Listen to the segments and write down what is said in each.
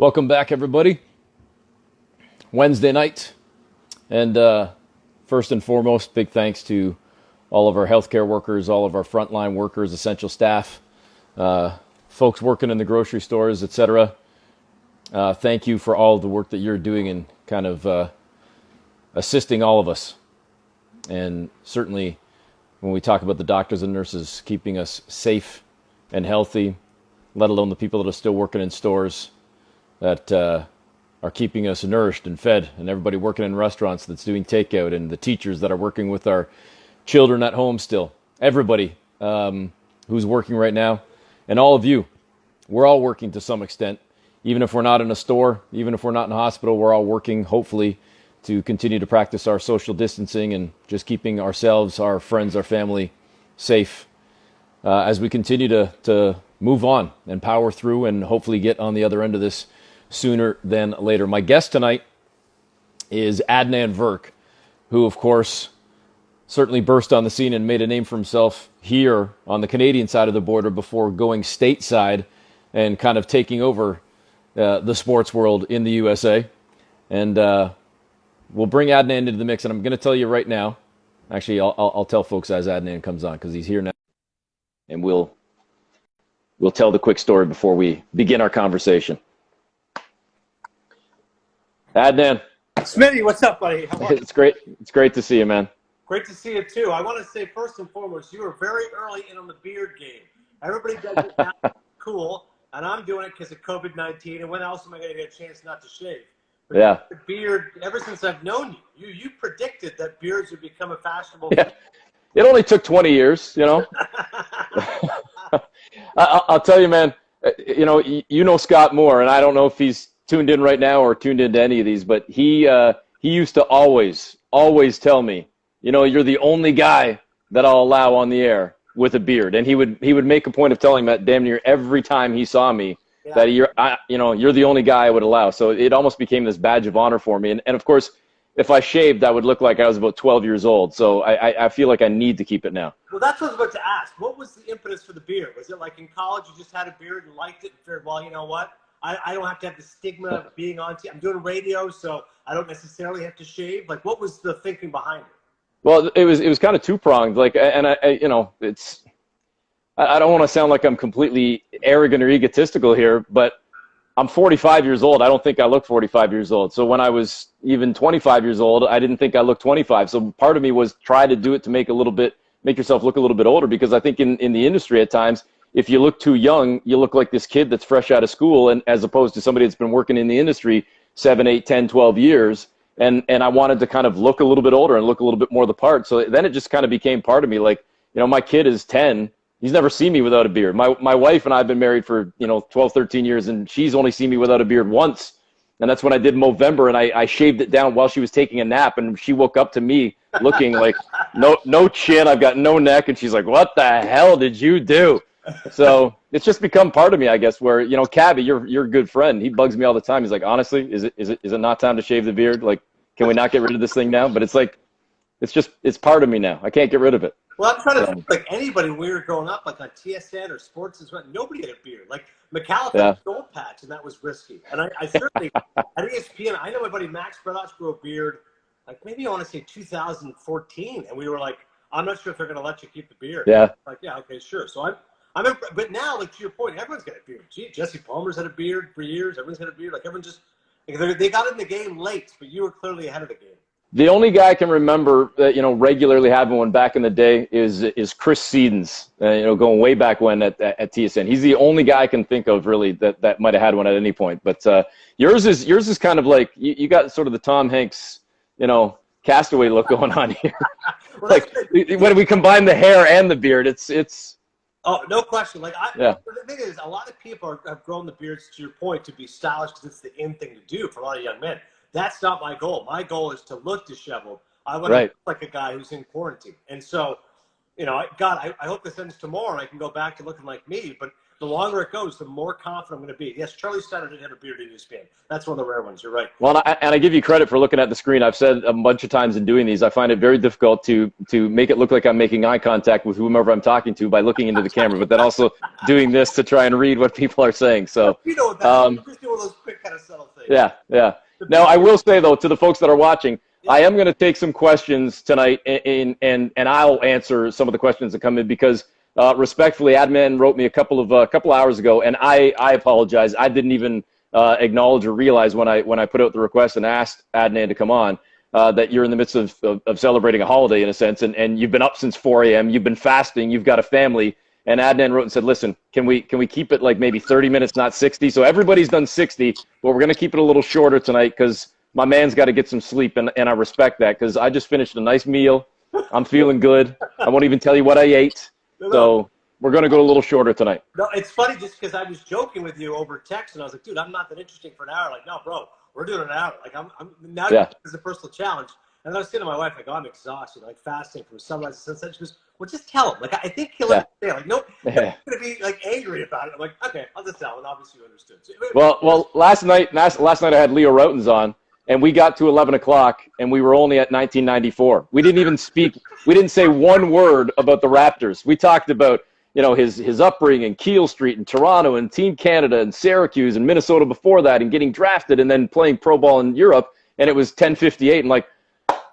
Welcome back, everybody. Wednesday night. And first and foremost, big thanks to all of our healthcare workers, all of our frontline workers, essential staff, folks working in the grocery stores, etc. Thank you for all of the work that you're doing in kind of assisting all of us. And certainly when we talk about the doctors and nurses keeping us safe and healthy, let alone the people that are still working in stores that are keeping us nourished and fed, and everybody working in restaurants that's doing takeout, and the teachers that are working with our children at home still. Everybody who's working right now, and all of you, we're all working to some extent. Even if we're not in a store, even if we're not in a hospital, we're all working, hopefully, to continue to practice our social distancing and just keeping ourselves, our friends, our family safe as we continue to move on and power through and hopefully get on the other end of this sooner than later. My guest tonight is Adnan Virk, who, of course, certainly burst on the scene and made a name for himself here on the Canadian side of the border before going stateside and kind of taking over the sports world in the USA. And we'll bring Adnan into the mix, and I'm going to tell you right now, actually, I'll tell folks as Adnan comes on because he's here now, and we'll tell the quick story before we begin our conversation. Adnan. Smitty, what's up, buddy? How are you? It's great. It's great to see you, man. Great to see you, too. I want to say, first and foremost, you were very early in on the beard game. Everybody does it now. Cool. And I'm doing it because of COVID-19. And when else am I going to get a chance not to shave? But yeah. The beard, ever since I've known you predicted that beards would become a fashionable. Yeah. It only took 20 years, you know. I'll tell you, man, you know Scott Moore, and I don't know if he's tuned in right now or tuned into any of these, but he used to always tell me, you're the only guy that I'll allow on the air with a beard. And he would make a point of telling me that damn near every time he saw me, yeah, that you're the only guy I would allow. So it almost became this badge of honor for me. And of course, if I shaved, I would look like I was about 12 years old. So I feel like I need to keep it now. Well, that's what I was about to ask. What was the impetus for the beard? Was it like in college you just had a beard and liked it and figured, well, you know what? I don't have to have the stigma of being on TV. I'm doing radio, so I don't necessarily have to shave. Like, what was the thinking behind it? Well, it was kind of two-pronged. Like, and I don't want to sound like I'm completely arrogant or egotistical here, but I'm 45 years old. I don't think I look 45 years old. So when I was even 25 years old, I didn't think I looked 25. So part of me was try to do it to make yourself look a little bit older, because I think in the industry at times, if you look too young, you look like this kid that's fresh out of school, and as opposed to somebody that's been working in the industry 7, 8, 10, 12 years. And I wanted to kind of look a little bit older and look a little bit more the part. So then it just kind of became part of me. Like, my kid is 10. He's never seen me without a beard. My wife and I have been married for, 12, 13 years, and she's only seen me without a beard once. And that's when I did Movember, and I shaved it down while she was taking a nap, and she woke up to me looking like no chin, I've got no neck, and she's like, "What the hell did you do?" So it's just become part of me, I guess, where, Cabby, you're a good friend. He bugs me all the time. He's like, "Honestly, is it not time to shave the beard? Like, can we not get rid of this thing now?" But it's like, it's part of me now. I can't get rid of it. Well, I'm trying to think, like anybody when we were growing up, like on TSN or sports, nobody had a beard. Like McAllister had a gold patch, and that was risky. And I certainly, at ESPN, I know my buddy Max Braddock grew a beard, like maybe I want to say 2014. And we were like, I'm not sure if they're going to let you keep the beard. Yeah. Like, yeah, okay, sure. So but now, like to your point, everyone's got a beard. Gee, Jesse Palmer's had a beard for years. Everyone's got a beard. Like everyone just, they got in the game late, but you were clearly ahead of the game. The only guy I can remember that, regularly having one back in the day is Chris Sedens, going way back when at TSN. He's the only guy I can think of really that might have had one at any point. But yours is kind of like, you got sort of the Tom Hanks, Castaway look going on here. Well, like when we combine the hair and the beard, it's. Oh, no question. Like, yeah. The thing is, a lot of people have grown the beards, to your point, to be stylish because it's the in thing to do for a lot of young men. That's not my goal. My goal is to look disheveled. I want to look like a guy who's in quarantine. And so, I hope this ends tomorrow and I can go back to looking like me. But the longer it goes, the more confident I'm going to be. Yes, Charlie Steiner did have a beard in ESPN. That's one of the rare ones. You're right. Well, and I give you credit for looking at the screen. I've said a bunch of times in doing these, I find it very difficult to make it look like I'm making eye contact with whomever I'm talking to by looking into the camera, but then also doing this to try and read what people are saying. So, I'm just doing one of those quick kind of subtle things. Yeah, yeah. Now, I will say, though, to the folks that are watching, I am going to take some questions tonight, and I'll answer some of the questions that come in because, respectfully, Adnan wrote me a couple hours ago, and I apologize. I didn't even acknowledge or realize when I put out the request and asked Adnan to come on that you're in the midst of celebrating a holiday in a sense, and you've been up since 4 a.m. You've been fasting. You've got a family. And Adnan wrote and said, listen, can we keep it like maybe 30 minutes, not 60? So everybody's done 60, but we're going to keep it a little shorter tonight because my man's got to get some sleep, and I respect that because I just finished a nice meal. I'm feeling good. I won't even tell you what I ate. So we're going to go a little shorter tonight. No, it's funny just because I was joking with you over text, and I was like, dude, I'm not that interesting for an hour. Like, no, bro, we're doing an hour. Like, I'm now it's a personal challenge. And I was saying to my wife, like, oh, I'm exhausted, like fasting from sunrise to sunset. She goes, well, just tell him. Like, I think he'll understand. Like, nope, he's going to be, like, angry about it. I'm like, okay, I'll just tell him. And obviously you understood. So, well, last night I had Leo Routens on, and we got to 11 o'clock, and we were only at 1994. We didn't even speak. We didn't say one word about the Raptors. We talked about, his upbringing, Keele Street and Toronto and Team Canada and Syracuse and Minnesota before that and getting drafted and then playing pro ball in Europe, and it was 10:58. And like,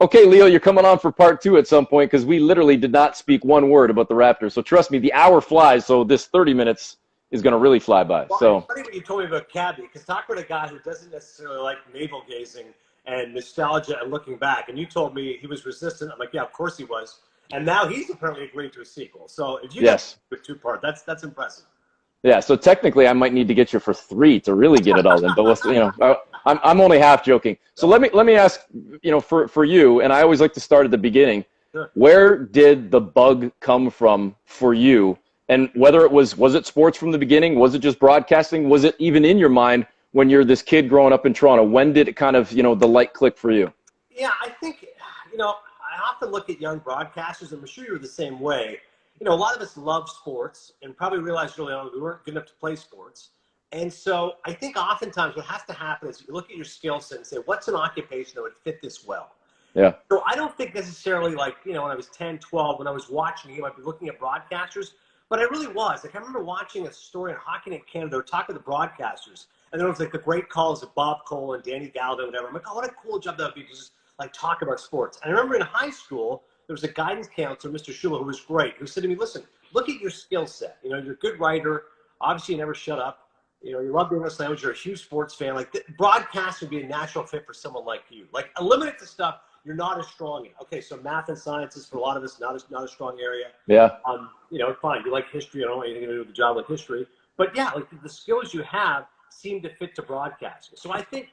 okay, Leo, you're coming on for part 2 at some point because we literally did not speak one word about the Raptors. So trust me, the hour flies, so this 30 minutes is going to really fly by. Well, so it's funny what you told me about Cabby, because talk about a guy who doesn't necessarily like navel-gazing and nostalgia and looking back. And you told me he was resistant. I'm like, yeah, of course he was. And now he's apparently agreeing to a sequel. So if you get a 2-part, that's impressive. Yeah, so technically I might need to get you for 3 to really get it all in. But I'm only half joking. So let me ask, for you, and I always like to start at the beginning. Sure. Where did the bug come from for you? And whether was it sports from the beginning? Was it just broadcasting? Was it even in your mind when you're this kid growing up in Toronto? When did it kind of, the light click for you? Yeah, I think, I often look at young broadcasters, and I'm sure you were the same way. A lot of us love sports and probably realized early on we weren't good enough to play sports. And so I think oftentimes what has to happen is you look at your skill set and say, what's an occupation that would fit this well? Yeah. So I don't think necessarily like, when I was 10, 12, when I was watching you, I'd be looking at broadcasters, but I really was. Like, I remember watching a story on Hockey Night Canada. They were talking to the broadcasters, and there was like the great calls of Bob Cole and Danny Galdo and whatever. I'm like, oh, what a cool job that would be to just like talk about sports. And I remember in high school, there was a guidance counselor, Mr. Schuler, who was great, who said to me, listen, look at your skill set. You're a good writer. Obviously, you never shut up. You love the English language. You're a huge sports fan. Like, broadcast would be a natural fit for someone like you. Like, eliminate the stuff you're not as strong in. Okay, so math and sciences for a lot of us, not a strong area. Yeah. Fine. You like history. I don't want anything to do with the job like history. But yeah, like the skills you have seem to fit to broadcasting. So I think,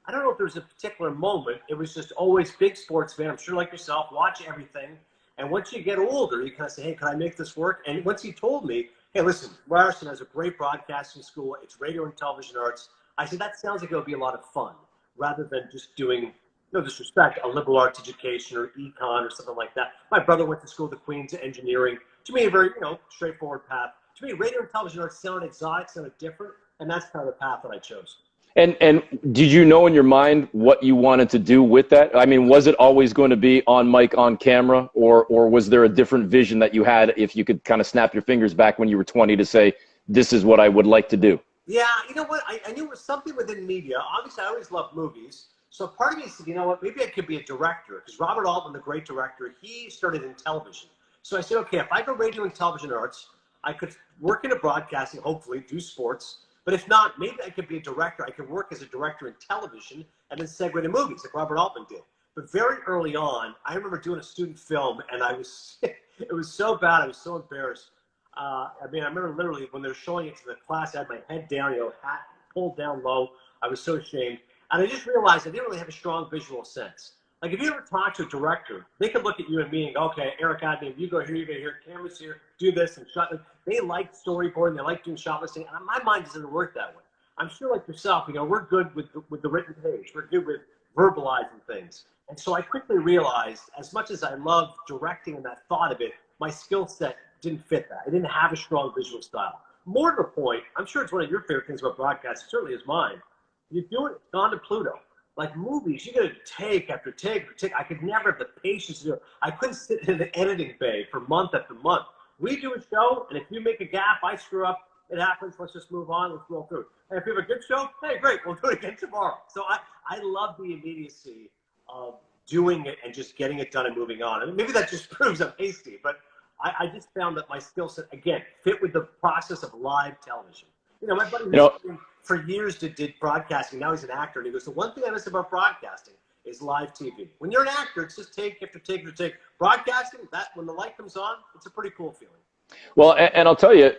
I don't know if there's a particular moment. It was just always big sports fan. I'm sure like yourself, watch everything. And once you get older, you kind of say, hey, can I make this work? And once he told me, hey, listen, Ryerson has a great broadcasting school. It's radio and television arts. I said, that sounds like it would be a lot of fun rather than just doing, no disrespect, a liberal arts education or econ or something like that. My brother went to school at the Queen's Engineering. To me, a very, straightforward path. To me, radio and television arts sounded exotic, sounded different, and that's kind of the path that I chose. And did you know in your mind what you wanted to do with that? I mean, was it always going to be on mic, on camera, or was there a different vision that you had if you could kind of snap your fingers back when you were 20 to say, this is what I would like to do? Yeah, you know what? I knew it was something within media. Obviously, I always loved movies. So part of me said, you know what, maybe I could be a director, because Robert Altman, the great director, he started in television. So I said, okay, if I go radio and television arts, I could work in a broadcasting, hopefully, do sports. But if not, maybe I could be a director. I could work as a director in television and then segue to movies like Robert Altman did. But very early on, I remember doing a student film, and it was so bad. I was so embarrassed. I remember literally when they were showing it to the class, I had my head down, hat pulled down low. I was so ashamed. And I just realized I didn't really have a strong visual sense. Like, if you ever talk to a director, they could look at you and me and go, okay, Eric Adnan, you go here, you go here, cameras here, do this, and shot. They like storyboarding, they like doing shot listing, and my mind doesn't work that way. I'm sure like yourself, we're good with the written page. We're good with verbalizing things. And so I quickly realized, as much as I love directing and that thought of it, my skill set didn't fit that. I didn't have a strong visual style. More to the point, I'm sure it's one of your favorite things about broadcast, certainly is mine. You do it, it's gone to Pluto. Like movies, you got to take after take after take. I could never have the patience to do it. I couldn't sit in the editing bay for month after month. We do a show, and if you make a gaffe, I screw up, it happens. Let's just move on. Let's roll through. And if we have a good show, hey, great, we'll do it again tomorrow. So I love the immediacy of doing it and just getting it done and moving on. And maybe that just proves I'm hasty, but I just found that my skill set, again, fit with the process of live television. You know, my buddy for years did broadcasting. Now he's an actor, and he goes, the one thing I miss about broadcasting is live TV. When you're an actor, it's just take after take after take. Broadcasting, that when the light comes on, it's a pretty cool feeling. Well, and I'll tell you,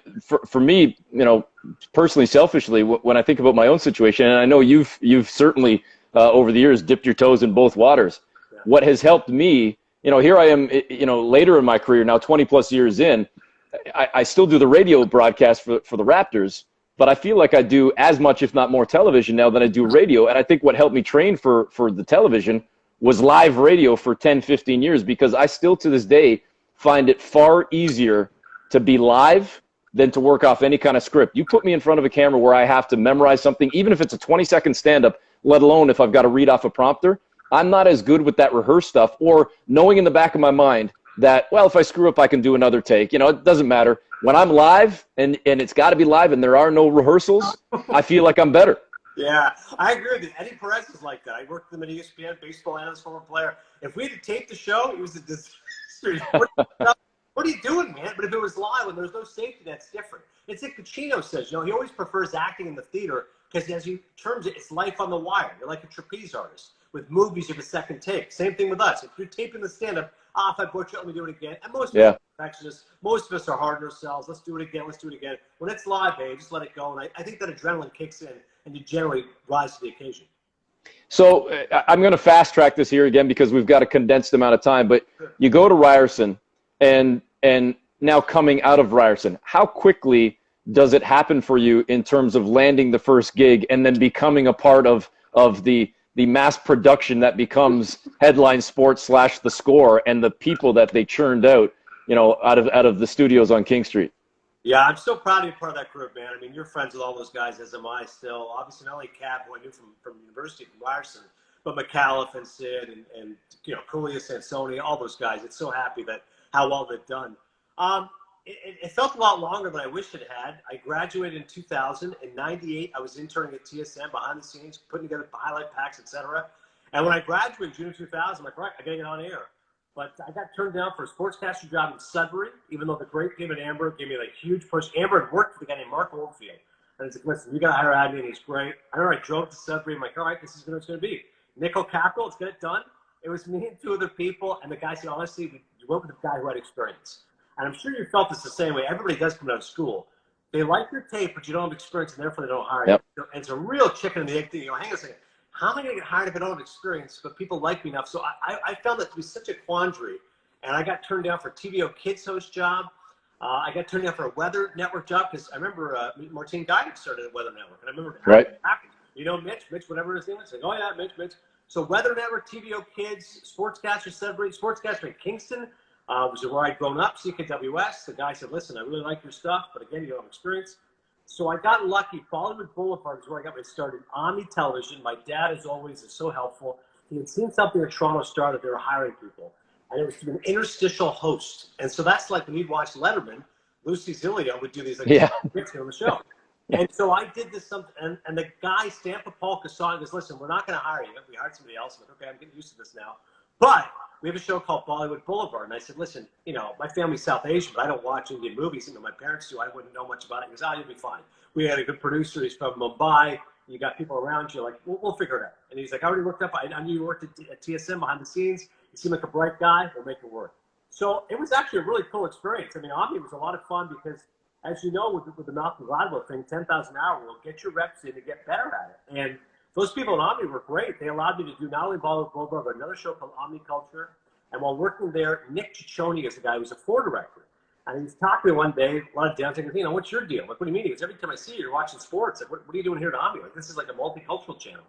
for me, you know, personally, selfishly, when I think about my own situation, and I know you've certainly over the years dipped your toes in both waters. Yeah. What has helped me, you know, here I am, you know, later in my career, now 20 plus years in, I still do the radio broadcast for the Raptors, but I feel like I do as much, if not more, television now than I do radio. And I think what helped me train for the television was live radio for 10, 15 years, because I still to this day find it far easier to be live than to work off any kind of script. You put me in front of a camera where I have to memorize something, even if it's a 20-second stand-up, let alone if I've got to read off a prompter, I'm not as good with that rehearsed stuff, or knowing in the back of my mind that, well, if I screw up, I can do another take. You know, it doesn't matter. When I'm live and it's got to be live and there are no rehearsals, I feel like I'm better. Yeah, I agree with you. Eddie Perez is like that. I worked with him at ESPN, baseball analyst, former player. If we had to tape the show, it was a disaster. What are you doing, man? But if it was live and there's no safety, that's different. It's like Pacino says, you know, he always prefers acting in the theater because as he terms it, it's life on the wire. You're like a trapeze artist. With movies, you have a second take. Same thing with us. If you're taping the stand-up, if I butcher it, let me do it again. And most of us are hard on ourselves. Let's do it again. Let's do it again. When it's live, babe, just let it go. And I think that adrenaline kicks in and you generally rise to the occasion. So I'm going to fast track this here again because we've got a condensed amount of time. But you go to Ryerson and now coming out of Ryerson, how quickly does it happen for you in terms of landing the first gig and then becoming a part of the mass production that becomes Headline Sports / The Score and the people that they churned out, you know, out of the studios on King Street? Yeah, I'm so proud to be part of that group, man. I mean, you're friends with all those guys, as am I still. Obviously, not only Cap, who I knew from university, from Ryerson, but McAuliffe and Sid and you know, Cooley, Sansoni, all those guys. It's so happy that how well they've done. It felt a lot longer than I wished it had. I graduated in 2000. In 98, I was interning at TSN behind the scenes, putting together highlight packs, etc. And when I graduated June 2000, I'm like, right, I got to get on air. But I got turned down for a sportscaster job in Sudbury, even though the great David Amber gave me like huge push. Amber had worked for the guy named Mark Oldfield. And he's like, listen, you got to hire Adnan, and he's great. I remember I drove to Sudbury. I'm like, all right, this is what it's going to be. Nickel capital, let's get it done. It was me and two other people. And the guy said, honestly, you went with the guy who had experience. And I'm sure you felt this the same way. Everybody does come out of school. They like your tape, but you don't have experience, and therefore they don't hire you. And it's a real chicken and the egg thing. You know, hang on a second. How am I going to get hired if I don't have experience, but people like me enough? So I found that to be such a quandary. And I got turned down for a TVO Kids host job. I got turned down for a Weather Network job because I remember Martine Guy started at Weather Network. And I remember, you know, Mitch, whatever his name is. Like, oh, yeah, Mitch. So Weather Network, TVO Kids, Sportscaster Sudbury, Sportscaster in Kingston, which is where I'd grown up, CKWS. The guy said, listen, I really like your stuff, but again, you don't have experience. So I got lucky. Bollywood Boulevard is where I got my start in Omni Television. My dad, as always, is so helpful. He had seen something at Toronto Star that they were hiring people. And it was to be an interstitial host. And so that's like when you'd watch Letterman, Lucy Zilio would do these like bits on the show. And so I did this something, and the guy, Stampa Paul Kassan, goes, listen, we're not going to hire you. We hired somebody else. I'm like, okay, I'm getting used to this now. But we have a show called Bollywood Boulevard. And I said, listen, you know, my family's South Asian, but I don't watch Indian movies. You know, my parents do. I wouldn't know much about it. He goes, you'll be fine. We had a good producer. He's from Mumbai. You got people around you. Like, we'll figure it out. And he's like, I already looked up. I knew you worked at TSM behind the scenes. You seem like a bright guy. We'll make it work. So it was actually a really cool experience. I mean, Omni was a lot of fun because, as you know, with the Malcolm Gladwell thing, 10,000 hour rule, get your reps in to get better at it. And those people at Omni were great. They allowed me to do not only Bollywood Boulevard, but another show called Omni Culture. And while working there, Nick Ciccione is the guy who's a floor director. And he was talking to me one day, a lot of downtime, you know, what's your deal? Like, what do you mean? He goes, every time I see you, you're watching sports. Like, what are you doing here at Omni? Like, this is like a multicultural channel.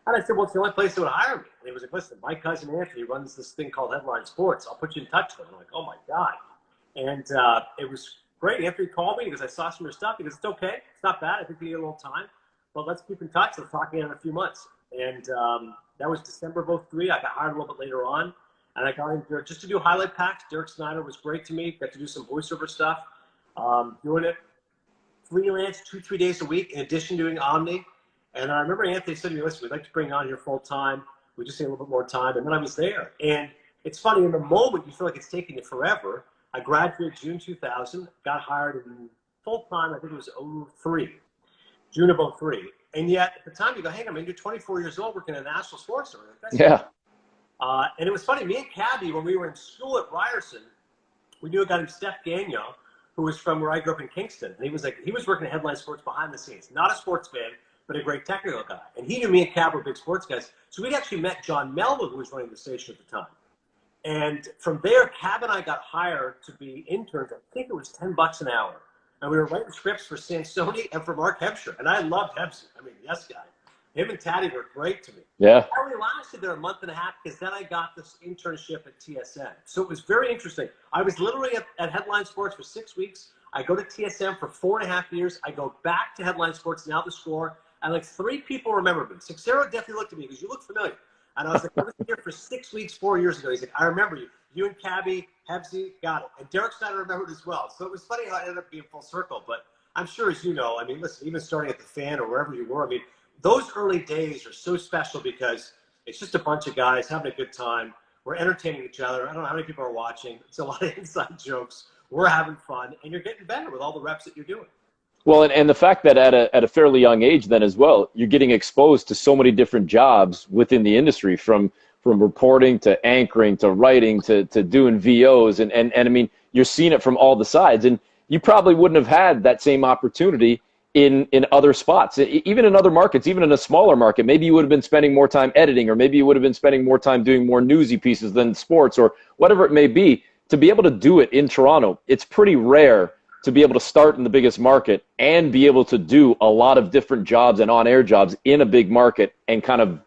And I said, well, it's the only place that would hire me. And he was like, listen, my cousin Anthony runs this thing called Headline Sports. I'll put you in touch with him. I'm like, oh, my God. And it was great. Anthony called me because I saw some of your stuff. He goes, it's okay. It's not bad. I think we need a little time. But let's keep in touch. Let's talk again in a few months. And that was December of 2003. I got hired a little bit later on. And I got in there just to do highlight packs. Derek Snyder was great to me. Got to do some voiceover stuff. Doing it. freelance 2-3 days a week in addition to doing Omni. And I remember Anthony said to me, listen, we'd like to bring on here full time. We just need a little bit more time. And then I was there. And it's funny, in the moment, you feel like it's taking you forever. I graduated June 2000, got hired in full time, I think it was 03, June of 03. And yet at the time you go, hey, you're 24 years old working in a national sports center. Yeah. And it was funny, me and Cabby, when we were in school at Ryerson, we knew a guy named Steph Gagnon, who was from where I grew up in Kingston. And he was working at Headline Sports behind the scenes. Not a sports fan, but a great technical guy. And he knew me and Cab were big sports guys. So we'd actually met John Melville, who was running the station at the time. And from there, Cab and I got hired to be interns. I think it was $10 an hour. And we were writing scripts for Sansoni and for Mark Hebscher. And I loved Hebscher. Yes guy. Him and Taddy were great to me. Yeah. I only lasted there a month and a half because then I got this internship at TSN. So it was very interesting. I was literally at Headline Sports for 6 weeks. I go to TSN for 4.5 years. I go back to Headline Sports, now The Score. And like 3 people remember me. Sixero definitely looked at me because you look familiar. And I was like, I was here for 6 weeks, 4 years ago. He's like, I remember you. You and Cabby, Hebsy, got it. And Derek Snyder remembered as well. So it was funny how it ended up being full circle. But I'm sure, as you know, listen, even starting at the Fan or wherever you were, those early days are so special because it's just a bunch of guys having a good time. We're entertaining each other. I don't know how many people are watching. It's a lot of inside jokes. We're having fun. And you're getting better with all the reps that you're doing. Well, and the fact that at a fairly young age then as well, you're getting exposed to so many different jobs within the industry, from reporting to anchoring to writing to doing VOs. And you're seeing it from all the sides. And you probably wouldn't have had that same opportunity in other spots, even in other markets, even in a smaller market. Maybe you would have been spending more time editing, or maybe you would have been spending more time doing more newsy pieces than sports, or whatever it may be. To be able to do it in Toronto, it's pretty rare to be able to start in the biggest market and be able to do a lot of different jobs and on-air jobs in a big market and kind of,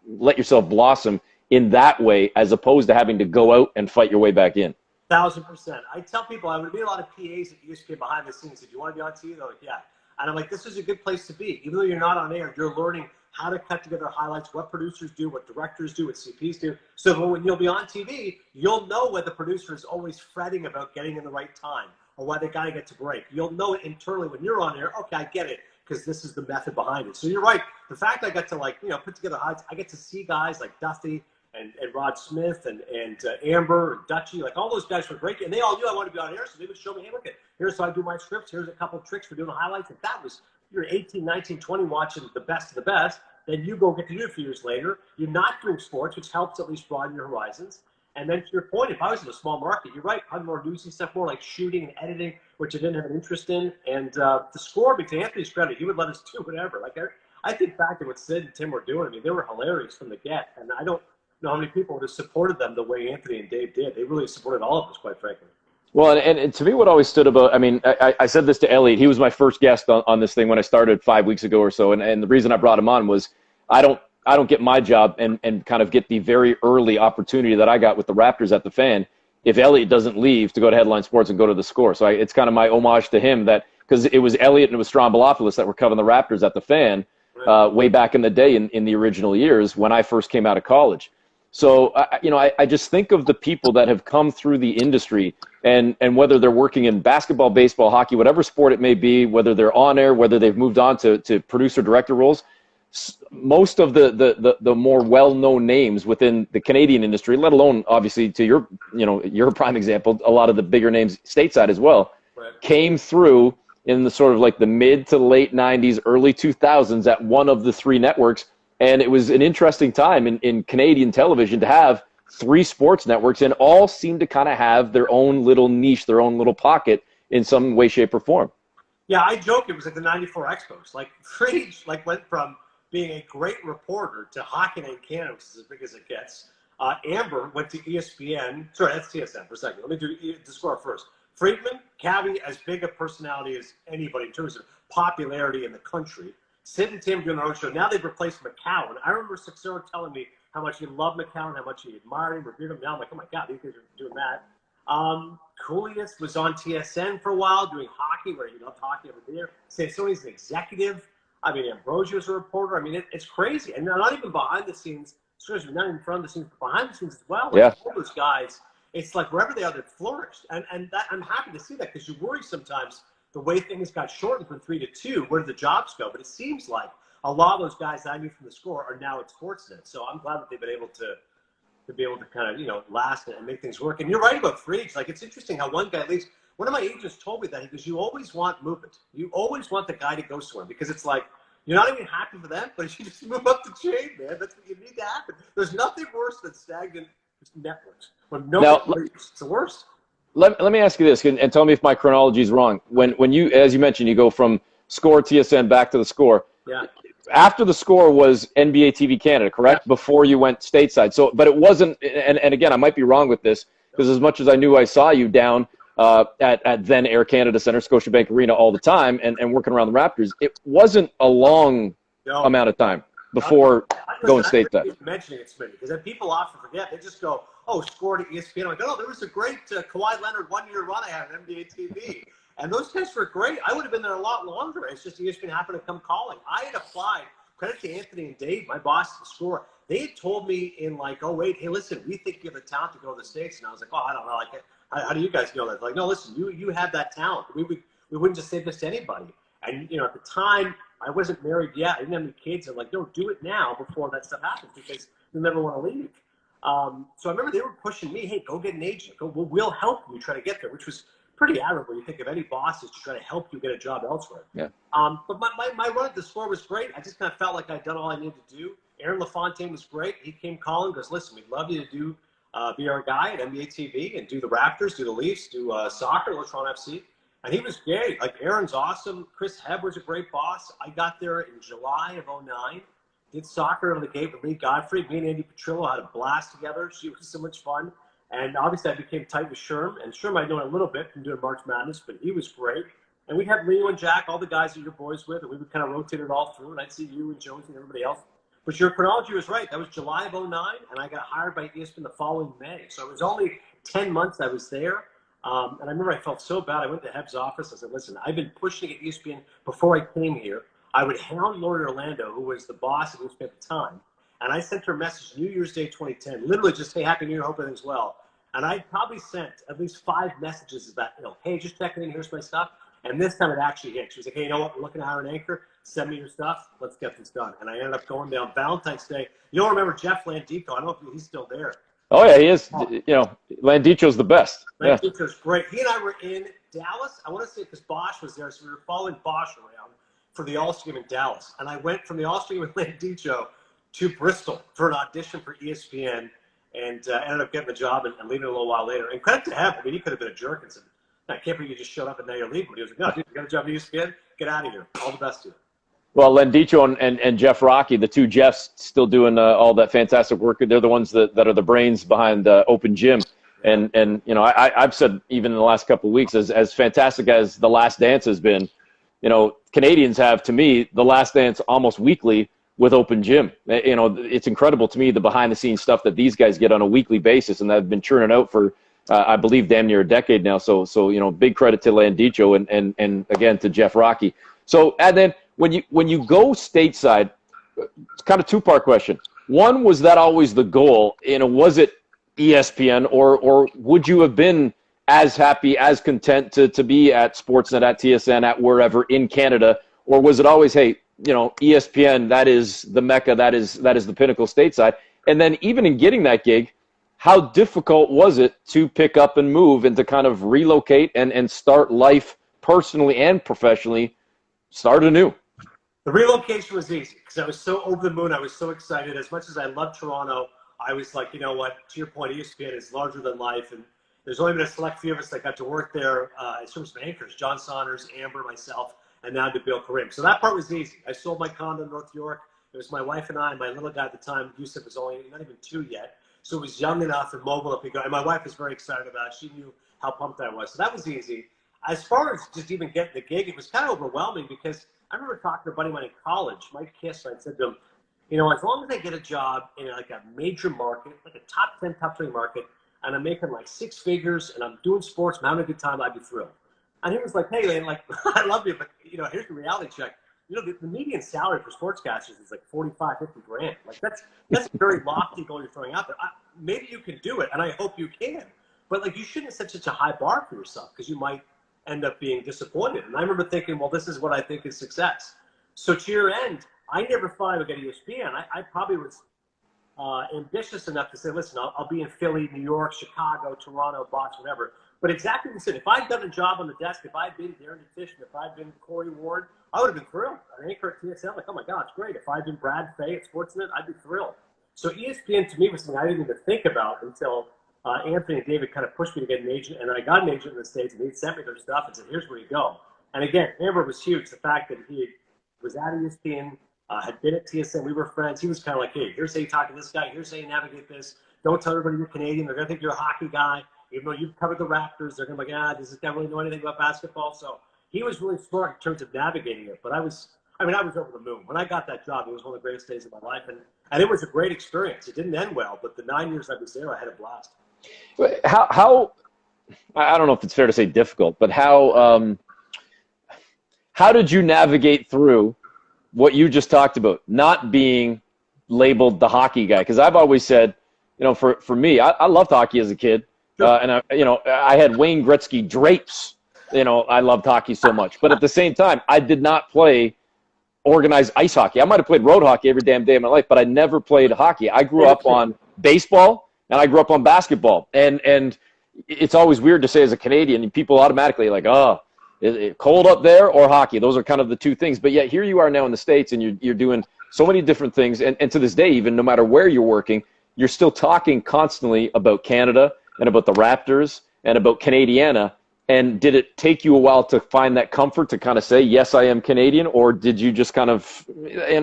let yourself blossom in that way, as opposed to having to go out and fight your way back in. 1,000%. I tell people, I would be a lot of PAs at ESPN behind the scenes. If you want to be on TV, they're like, yeah. And I'm like, this is a good place to be. Even though you're not on air, you're learning how to cut together highlights, what producers do, what directors do, what CPs do. So when you'll be on TV, you'll know whether the producer is always fretting about getting in the right time or why they got to get to break. You'll know it internally when you're on air. Okay, I get it, because this is the method behind it. So you're right. The fact I got to put together highlights, I get to see guys like Duffy and Rod Smith and Amber and Dutchy, like all those guys were great. And they all knew I wanted to be on air, so they would show me, hey, look, here's how I do my scripts. Here's a couple of tricks for doing the highlights. If that was, you're 18, 19, 20 watching the best of the best, then you go get to do it a few years later. You're not doing sports, which helps at least broaden your horizons. And then to your point, if I was in a small market, you're right, probably more newsy stuff, more like shooting and editing, which I didn't have an interest in. And The Score, to Anthony's credit, he would let us do whatever. Like I think back to what Sid and Tim were doing. They were hilarious from the get. And I don't know how many people would have supported them the way Anthony and Dave did. They really supported all of us, quite frankly. Well, and to me, what always stood about, I said this to Elliot. He was my first guest on this thing when I started 5 weeks ago or so. And the reason I brought him on was I don't get my job and kind of get the very early opportunity that I got with the Raptors at the Fan if Elliot doesn't leave to go to Headline Sports and go to The Score. So it's kind of my homage to him, that because it was Elliot and it was Strombolopoulos that were covering the Raptors at the Fan way back in the day in the original years when I first came out of college. So, I just think of the people that have come through the industry and whether they're working in basketball, baseball, hockey, whatever sport it may be, whether they're on air, whether they've moved on to producer director roles. Most of the more well-known names within the Canadian industry, let alone obviously to your prime example, a lot of the bigger names stateside as well, came through in the sort of like the mid to late 90s, early 2000s at one of the 3 networks. And it was an interesting time in Canadian television to have 3 sports networks, and all seem to kind of have their own little niche, their own little pocket in some way, shape, or form. Yeah, I joke it was like the 94 Expos. Like Frege went from being a great reporter to Hockey Night in Canada, which is as big as it gets. Amber went to ESPN. Sorry, that's TSN for a second. Let me do The Score first. Friedman, Cabby, as big a personality as anybody in terms of popularity in the country. Sid and Tim doing their own show. Now they've replaced McCowan. I remember Sixero telling me how much he loved McCowan, how much he admired him, reviewed him. Now I'm like, oh my God, these guys are doing that. Coolius was on TSN for a while doing hockey, where he loved hockey over there. Sansoni's an executive. Ambrosio's a reporter. It's crazy. And they're not even behind the scenes. Excuse me, not in front of the scenes, but behind the scenes as well. Like all those guys, it's like wherever they are, they've flourished. And that, I'm happy to see that, because you worry sometimes the way things got shortened from 3 to 2, where did the jobs go? But it seems like a lot of those guys that I knew from the Score are now at Sportsnet. So I'm glad that they've been able to kind of, last and make things work. And you're right about free agents. Like, it's interesting how one guy leaves. One of my agents told me that. He goes, you always want movement. You always want the guy to go somewhere, because it's like, you're not even happy for them, but you just move up the chain, man. That's what you need to happen. There's nothing worse than stagnant networks. When nobody leaves, it's the worst. Let me ask you this, and tell me if my chronology is wrong. When you, as you mentioned, you go from Score TSN back to the Score. Yeah. After the Score was NBA TV Canada, correct? Yeah. Before you went stateside. So, but it wasn't. And again, I might be wrong with this, because as much as I knew I saw you down at then Air Canada Center, Scotiabank Arena all the time, and working around the Raptors, it wasn't a long amount of time before going stateside. I mentioning it, Smitty, because then people often forget. They just go, "Oh, Score to ESPN." I'm like, "Oh, there was a great Kawhi Leonard 1-year run I had on NBA TV." And those guys were great. I would have been there a lot longer. It's just ESPN happened to come calling. I had applied. Credit to Anthony and Dave, my boss at the Score. They had told me in like, oh, wait, hey, listen, we think you have the talent to go to the States. And I was like, oh, I don't know. Like, how do you guys know that? Like, no, listen, you have that talent. We wouldn't just say this to anybody. And, at the time, I wasn't married yet. I didn't have any kids. I'm like, no, do it now before that stuff happens, because you'll never want to leave. So I remember they were pushing me, hey, go get an agent. We'll help you try to get there, which was pretty admirable. You think of any bosses to try to help you get a job elsewhere. Yeah. But my run at the Score was great. I just kind of felt like I'd done all I needed to do. Aaron LaFontaine was great. He came calling, goes, listen, we'd love you to do be our guy at NBA TV and do the Raptors, do the Leafs, do soccer, Toronto FC. And he was great. Like, Aaron's awesome. Chris Hebb was a great boss. I got there in July of 2009. Did soccer over the gate with Lee Godfrey. Me and Andy Petrillo had a blast together. She was so much fun. And obviously I became tight with Sherm. And Sherm I'd known a little bit from doing March Madness, but he was great. And we'd have Leo and Jack, all the guys that you're boys with, and we would kind of rotate it all through. And I'd see you and Jones and everybody else. But your chronology was right. That was July of 2009, and I got hired by ESPN the following May. So it was only 10 months I was there. And I remember I felt so bad. I went to Hebb's office. I said, listen, I've been pushing at ESPN before I came here. I would hound Lori Orlando, who was the boss at ESPN at the time. And I sent her a message New Year's Day 2010, literally just, hey, Happy New Year, hope everything's well. And I probably sent at least 5 messages about, hey, just checking in, here's my stuff. And this time it actually hit. She was like, hey, you know what? We're looking to hire an anchor. Send me your stuff. Let's get this done. And I ended up going down Valentine's Day. You'll remember Jeff Landico. I don't know if he's still there. Oh, yeah, he is. Landico's the best. Landico's great. He and I were in Dallas. I want to say because Bosch was there, so we were following Bosch around for the All-Star game in Dallas. And I went from the All-Star game with Landico to Bristol for an audition for ESPN, and ended up getting the job and leaving a little while later. And credit to him. I mean, he could have been a jerk and said, I can't believe you just showed up and now you're leaving. But he was like, no, dude, you got a job at ESPN? Get out of here. All the best to you. Well, Landico and Jeff Rocky, the two Jeffs, still doing all that fantastic work. They're the ones that are the brains behind Open Gym. And I've said even in the last couple of weeks, as fantastic as The Last Dance has been, Canadians have, to me, The Last Dance almost weekly with Open Gym. It's incredible to me, the behind-the-scenes stuff that these guys get on a weekly basis, and they've been churning out for, I believe, damn near a decade now. So big credit to Landico and again to Jeff Rocky. So, and then when you go stateside, it's kind of two-part question. One, was that always the goal? Was it ESPN, or would you have been as happy, as content to be at Sportsnet, at TSN, at wherever in Canada, or was it always, hey, ESPN, that is the Mecca, that is the pinnacle stateside? And then even in getting that gig, how difficult was it to pick up and move and to kind of relocate and start life personally and professionally, start anew? The relocation was easy because I was so over the moon. I was so excited. As much as I love Toronto, I was like, you know what, to your point, ESPN is larger than life. And there's only been a select few of us that got to work there as terms of anchors, John Saunders, Amber, myself, and now Nabil Karim. So that part was easy. I sold my condo in North York. It was my wife and I. My little guy at the time, Yusuf, was only not even 2 yet. So it was young enough and mobile enough to go. And my wife was very excited about it. She knew how pumped I was. So that was easy. As far as just even getting the gig, it was kind of overwhelming because I remember talking to a buddy of mine in college, Mike Kiss, and I said to him, as long as I get a job in like a major market, like a top 10, top 20 market, and I'm making like 6 figures and I'm doing sports, I'm having a good time, I'd be thrilled. And he was like, hey, Lane, like, I love you, but, here's the reality check. The median salary for sportscasters is like 45, 50 grand. Like, that's a very lofty goal you're throwing out there. Maybe you can do it, and I hope you can. But, like, you shouldn't set such a high bar for yourself because you might end up being disappointed. And I remember thinking, well, this is what I think is success. So to your end, I never thought I would get ESPN. I probably was ambitious enough to say, listen, I'll be in Philly, New York, Chicago, Toronto, Boston, whatever. But exactly what you said, if I'd done a job on the desk, if I'd been Darren Petition, if I'd been Corey Ward, I would have been thrilled. An anchor at TSN, like, oh my God, it's great. If I'd been Brad Fay at Sportsnet, I'd be thrilled. So ESPN to me was something I didn't even think about until Anthony and David kind of pushed me to get an agent. And I got an agent in the States, and he sent me their stuff and said, here's where you go. And again, Amber was huge. The fact that he was at ESPN, had been at TSN, we were friends. He was kind of like, hey, here's how you talk to this guy. Here's how you navigate this. Don't tell everybody you're Canadian. They're going to think you're a hockey guy. Even though you've covered the Raptors, they're going to be like, does this guy really know anything about basketball? So he was really smart in terms of navigating it. But I was over the moon. When I got that job, it was one of the greatest days of my life. And it was a great experience. It didn't end well, but the 9 years I was there, I had a blast. How I don't know if it's fair to say difficult, but how did you navigate through what you just talked about, not being labeled the hockey guy? Because I've always said, for me, I loved hockey as a kid. Sure. And I had Wayne Gretzky drapes. I loved hockey so much. But at the same time, I did not play organized ice hockey. I might have played road hockey every damn day of my life, but I never played hockey. I grew up on baseball and I grew up on basketball. And it's always weird to say as a Canadian, people automatically like, is it cold up there or hockey? Those are kind of the two things. But yet here you are now in the States and you're doing so many different things. And to this day, even no matter where you're working, you're still talking constantly about Canada and about the Raptors and about Canadiana. And did it take you a while to find that comfort to kind of say, yes, I am Canadian? Or did you just kind of,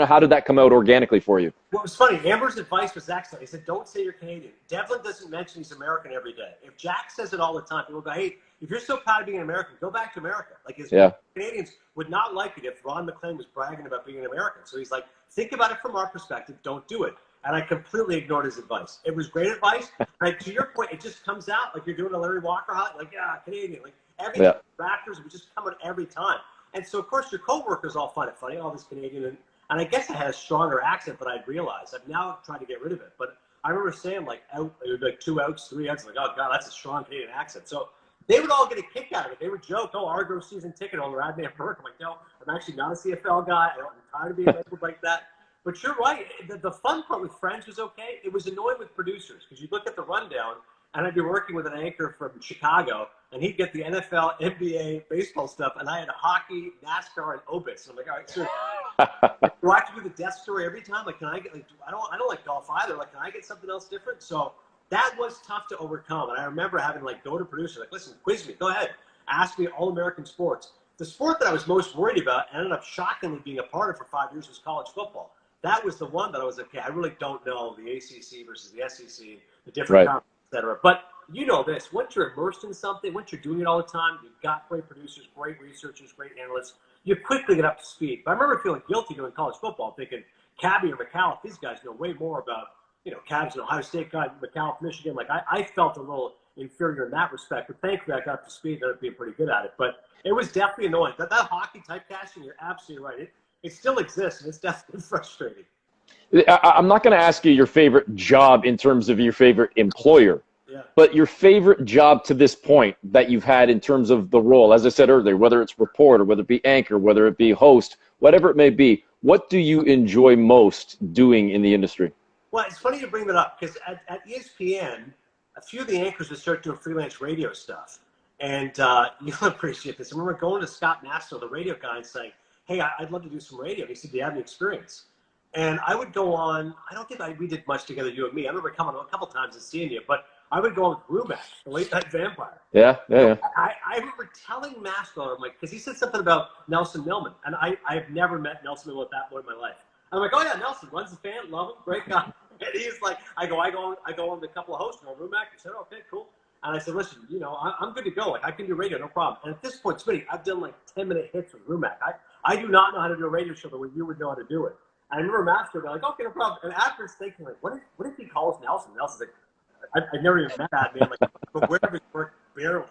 how did that come out organically for you? Well, it was funny. Amber's advice was excellent. He said, don't say you're Canadian. Devlin doesn't mention he's American every day. If Jack says it all the time, people go, hey, if you're so proud of being an American, go back to America. Like Canadians would not like it if Ron McLean was bragging about being an American. So he's like, think about it from our perspective. Don't do it. And I completely ignored his advice. It was great advice. Like, to your point, it just comes out like you're doing a Larry Walker highlight, like, yeah, Canadian. Like, everything, Raptors would just come out every time. And so, of course, your coworkers all find it funny, all this Canadian. And I guess I had a stronger accent than I'd realized. I've now tried to get rid of it. But I remember saying, like, it would be like 2 outs, 3 outs. Like, oh, God, that's a strong Canadian accent. So they would all get a kick out of it. They would joke, oh, Argo season ticket holder, Adnan Virk. I'm like, no, I'm actually not a CFL guy. I'm tired of being labeled like that. But you're right. The fun part with friends was okay. It was annoying with producers because you look at the rundown, and I'd be working with an anchor from Chicago, and he'd get the NFL, NBA, baseball stuff, and I had hockey, NASCAR, and obits. And I'm like, all right, so do I have to do the death story every time? Like, can I get? Like, I don't like golf either. Like, can I get something else different? So that was tough to overcome. And I remember having to go to producers, like, listen, quiz me, go ahead, ask me all American sports. The sport that I was most worried about, and ended up shockingly being a part of for 5 years, was college football. That was the one that I was like, okay, I really don't know the ACC versus the SEC, the different conferences, et cetera. But you know this, once you're immersed in something, once you're doing it all the time, you've got great producers, great researchers, great analysts, you quickly get up to speed. But I remember feeling guilty doing college football, thinking Cabby or McAuliffe, these guys know way more about, Cab's an Ohio State guy, McAuliffe, Michigan. Like, I felt a little inferior in that respect, but thankfully I got up to speed and ended up being pretty good at it. But it was definitely annoying. That hockey typecasting, you're absolutely right. It still exists, and it's definitely frustrating. I'm not going to ask you your favorite job in terms of your favorite employer, but your favorite job to this point that you've had in terms of the role. As I said earlier, whether it's reporter, whether it be anchor, whether it be host, whatever it may be, what do you enjoy most doing in the industry? Well, it's funny you bring that up because at ESPN, a few of the anchors would start doing freelance radio stuff. And you'll appreciate this. I remember going to Scott Nasto, the radio guy, and saying, hey, I'd love to do some radio. He said, do you have any experience? And I would go on, I don't think we did much together, you and me. I remember coming on a couple times and seeing you, but I would go on with Rumac, the late night vampire. Yeah. I remember telling Masco, I'm like, because he said something about Nelson Millman, and I've never met Nelson Millman at that point in my life. I'm like, oh yeah, Nelson, runs the fan, love him, great guy. And he's like, I go on with a couple of hosts on Rumac. He said, okay, cool. And I said, listen, I'm good to go. Like, I can do radio, no problem. And at this point, Smitty, I've done like 10-minute hits with Rumac. I do not know how to do a radio show the way you would know how to do it. And I remember Master like, okay, no problem. And after thinking, like, what if he calls Nelson? Nelson's like, I've never even met that man. Like, but where does it work barely?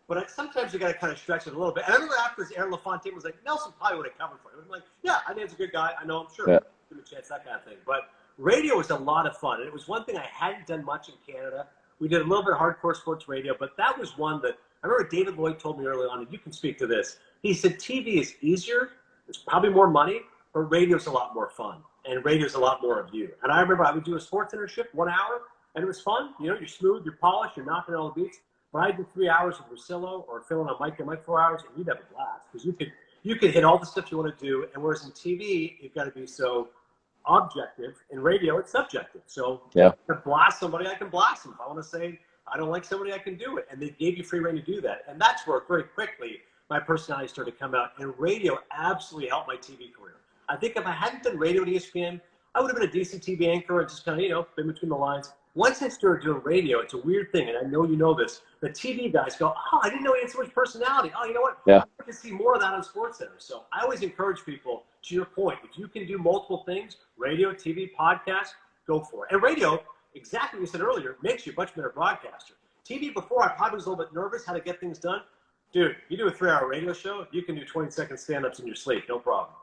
But sometimes you got to kind of stretch it a little bit. And I remember after Aaron LaFontaine was like, Nelson probably would have covered for him. I'm like, yeah, I think he's a good guy. I know him, sure. Yeah. Give him a chance, that kind of thing. But radio was a lot of fun. And it was one thing I hadn't done much in Canada. We did a little bit of hardcore sports radio, but that was one that I remember David Lloyd told me early on, and you can speak to this. He said TV is easier, it's probably more money, but radio's a lot more fun, and radio's a lot more of you. And I remember I would do a sports internship, 1 hour, and it was fun. You know, you're smooth, you're polished, you're knocking all the beats. But I'd do 3 hours with Russillo or filling on Mike 4 hours, and you'd have a blast because you could hit all the stuff you want to do. And whereas in TV, you've got to be so objective. In radio, it's subjective. So yeah. to blast somebody, I can blast them. If I want to say I don't like somebody, I can do it. And they gave you free rein to do that. And that's where very quickly my personality started to come out. And radio absolutely helped my TV career. I think if I hadn't done radio at ESPN, I would have been a decent TV anchor and just kind of, you know, been between the lines. Once I started doing radio, it's a weird thing, and I know you know this. The TV guys go, oh, I didn't know he had so much personality. Oh, you know what? Yeah. I can see more of that on SportsCenter. So I always encourage people, to your point, if you can do multiple things, radio, TV, podcast, go for it. And radio, exactly what you said earlier, makes you a much better broadcaster. TV before, I probably was a little bit nervous how to get things done. Dude, you do a 3-hour radio show, you can do 20-second stand-ups in your sleep, no problem.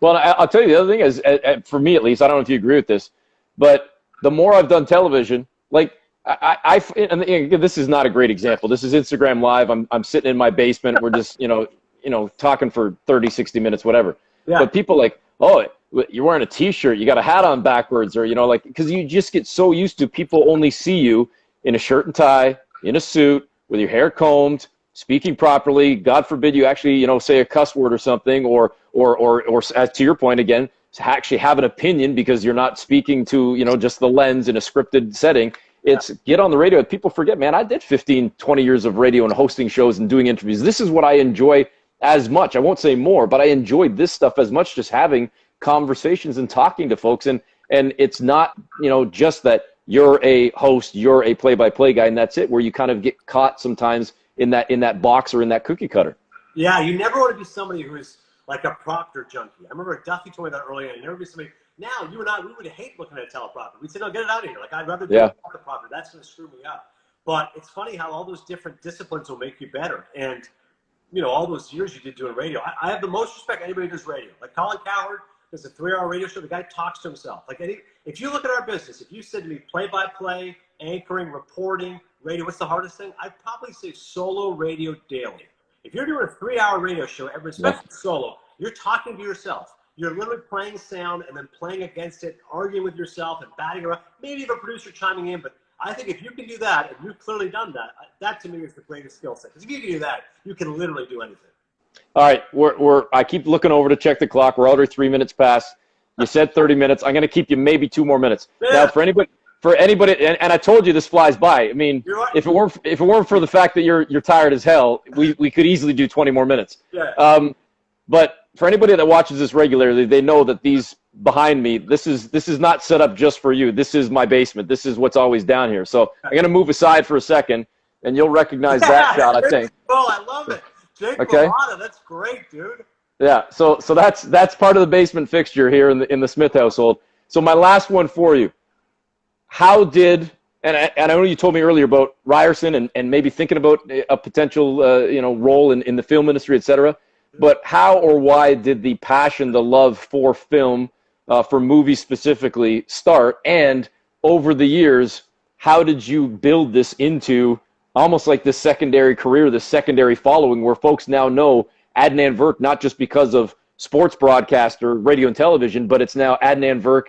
Well, I'll tell you the other thing is, for me at least, I don't know if you agree with this, but the more I've done television, like and again, this is not a great example. This is Instagram Live. I'm sitting in my basement. We're just, you know, talking for 30, 60 minutes, whatever. Yeah. But people like, oh, you're wearing a T-shirt. You got a hat on backwards, or, you know, like, because you just get so used to people only see you in a shirt and tie, in a suit, with your hair combed, speaking properly. God forbid you actually, you know, say a cuss word or something, or as to your point again, to actually have an opinion because you're not speaking to, you know, just the lens in a scripted setting. It's get on the radio. People forget, man, I did 15, 20 years of radio and hosting shows and doing interviews. This is what I enjoy as much. I won't say more, but I enjoyed this stuff as much, just having conversations and talking to folks. And it's not, you know, just that you're a host, you're a play-by-play guy, and that's it, where you kind of get caught sometimes in that box or in that cookie cutter. Yeah, you never want to be somebody who is like a prompter junkie. I remember Duffy told me that earlier. You never be somebody. Now, you and I, we would hate looking at a teleprompter. We'd say, no, get it out of here. Like, I'd rather do a teleprompter. That's going to screw me up. But it's funny how all those different disciplines will make you better. And, you know, all those years you did doing radio, I have the most respect anybody who does radio. Like Colin Cowherd does a 3-hour radio show. The guy talks to himself. Like, if you look at our business, if you said to me play-by-play, anchoring, reporting, radio, what's the hardest thing? I'd probably say solo radio daily. If you're doing a 3-hour radio show, especially solo, you're talking to yourself. You're literally playing sound and then playing against it, arguing with yourself and batting around. Maybe even a producer chiming in, but I think if you can do that, and you've clearly done that, that to me is the greatest skill set. Because if you can do that, you can literally do anything. All right, I keep looking over to check the clock. We're already 3 minutes past. You said 30 minutes. I'm going to keep you maybe 2 more minutes. Yeah. Now, for anybody, and I told you this flies by. I mean, right. if it weren't for the fact that you're tired as hell, we could easily do 20 more minutes. Yeah. But for anybody that watches this regularly, they know that these behind me, this is not set up just for you. This is my basement. This is what's always down here. So I'm going to move aside for a second, and you'll recognize that shot, I think. Oh, I love it. Jake okay. Bovada, that's great, dude. Yeah, so that's part of the basement fixture here in the Smith household. So my last one for you. How did, and I know you told me earlier about Ryerson and maybe thinking about a potential role in the film industry, et cetera. But how or why did the passion, the love for film, for movies specifically, start? And over the years, how did you build this into almost like this secondary career, this secondary following, where folks now know Adnan Virk, not just because of sports broadcaster, radio and television, but it's now Adnan Virk,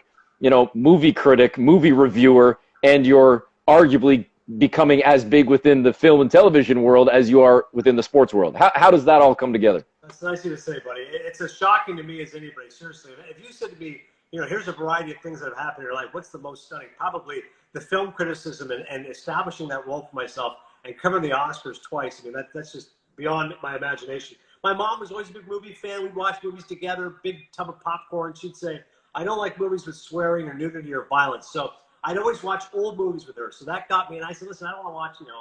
movie critic, movie reviewer, and you're arguably becoming as big within the film and television world as you are within the sports world. How does that all come together? That's nice of you to say, buddy. It's as shocking to me as anybody, seriously. If you said to me, here's a variety of things that have happened in your life, what's the most stunning? Probably the film criticism and establishing that role for myself and covering the Oscars twice. I mean, that's just beyond my imagination. My mom was always a big movie fan. We'd watch movies together, big tub of popcorn. She'd say, I don't like movies with swearing or nudity or violence. So I'd always watch old movies with her. So that got me. And I said, listen, I don't want to watch,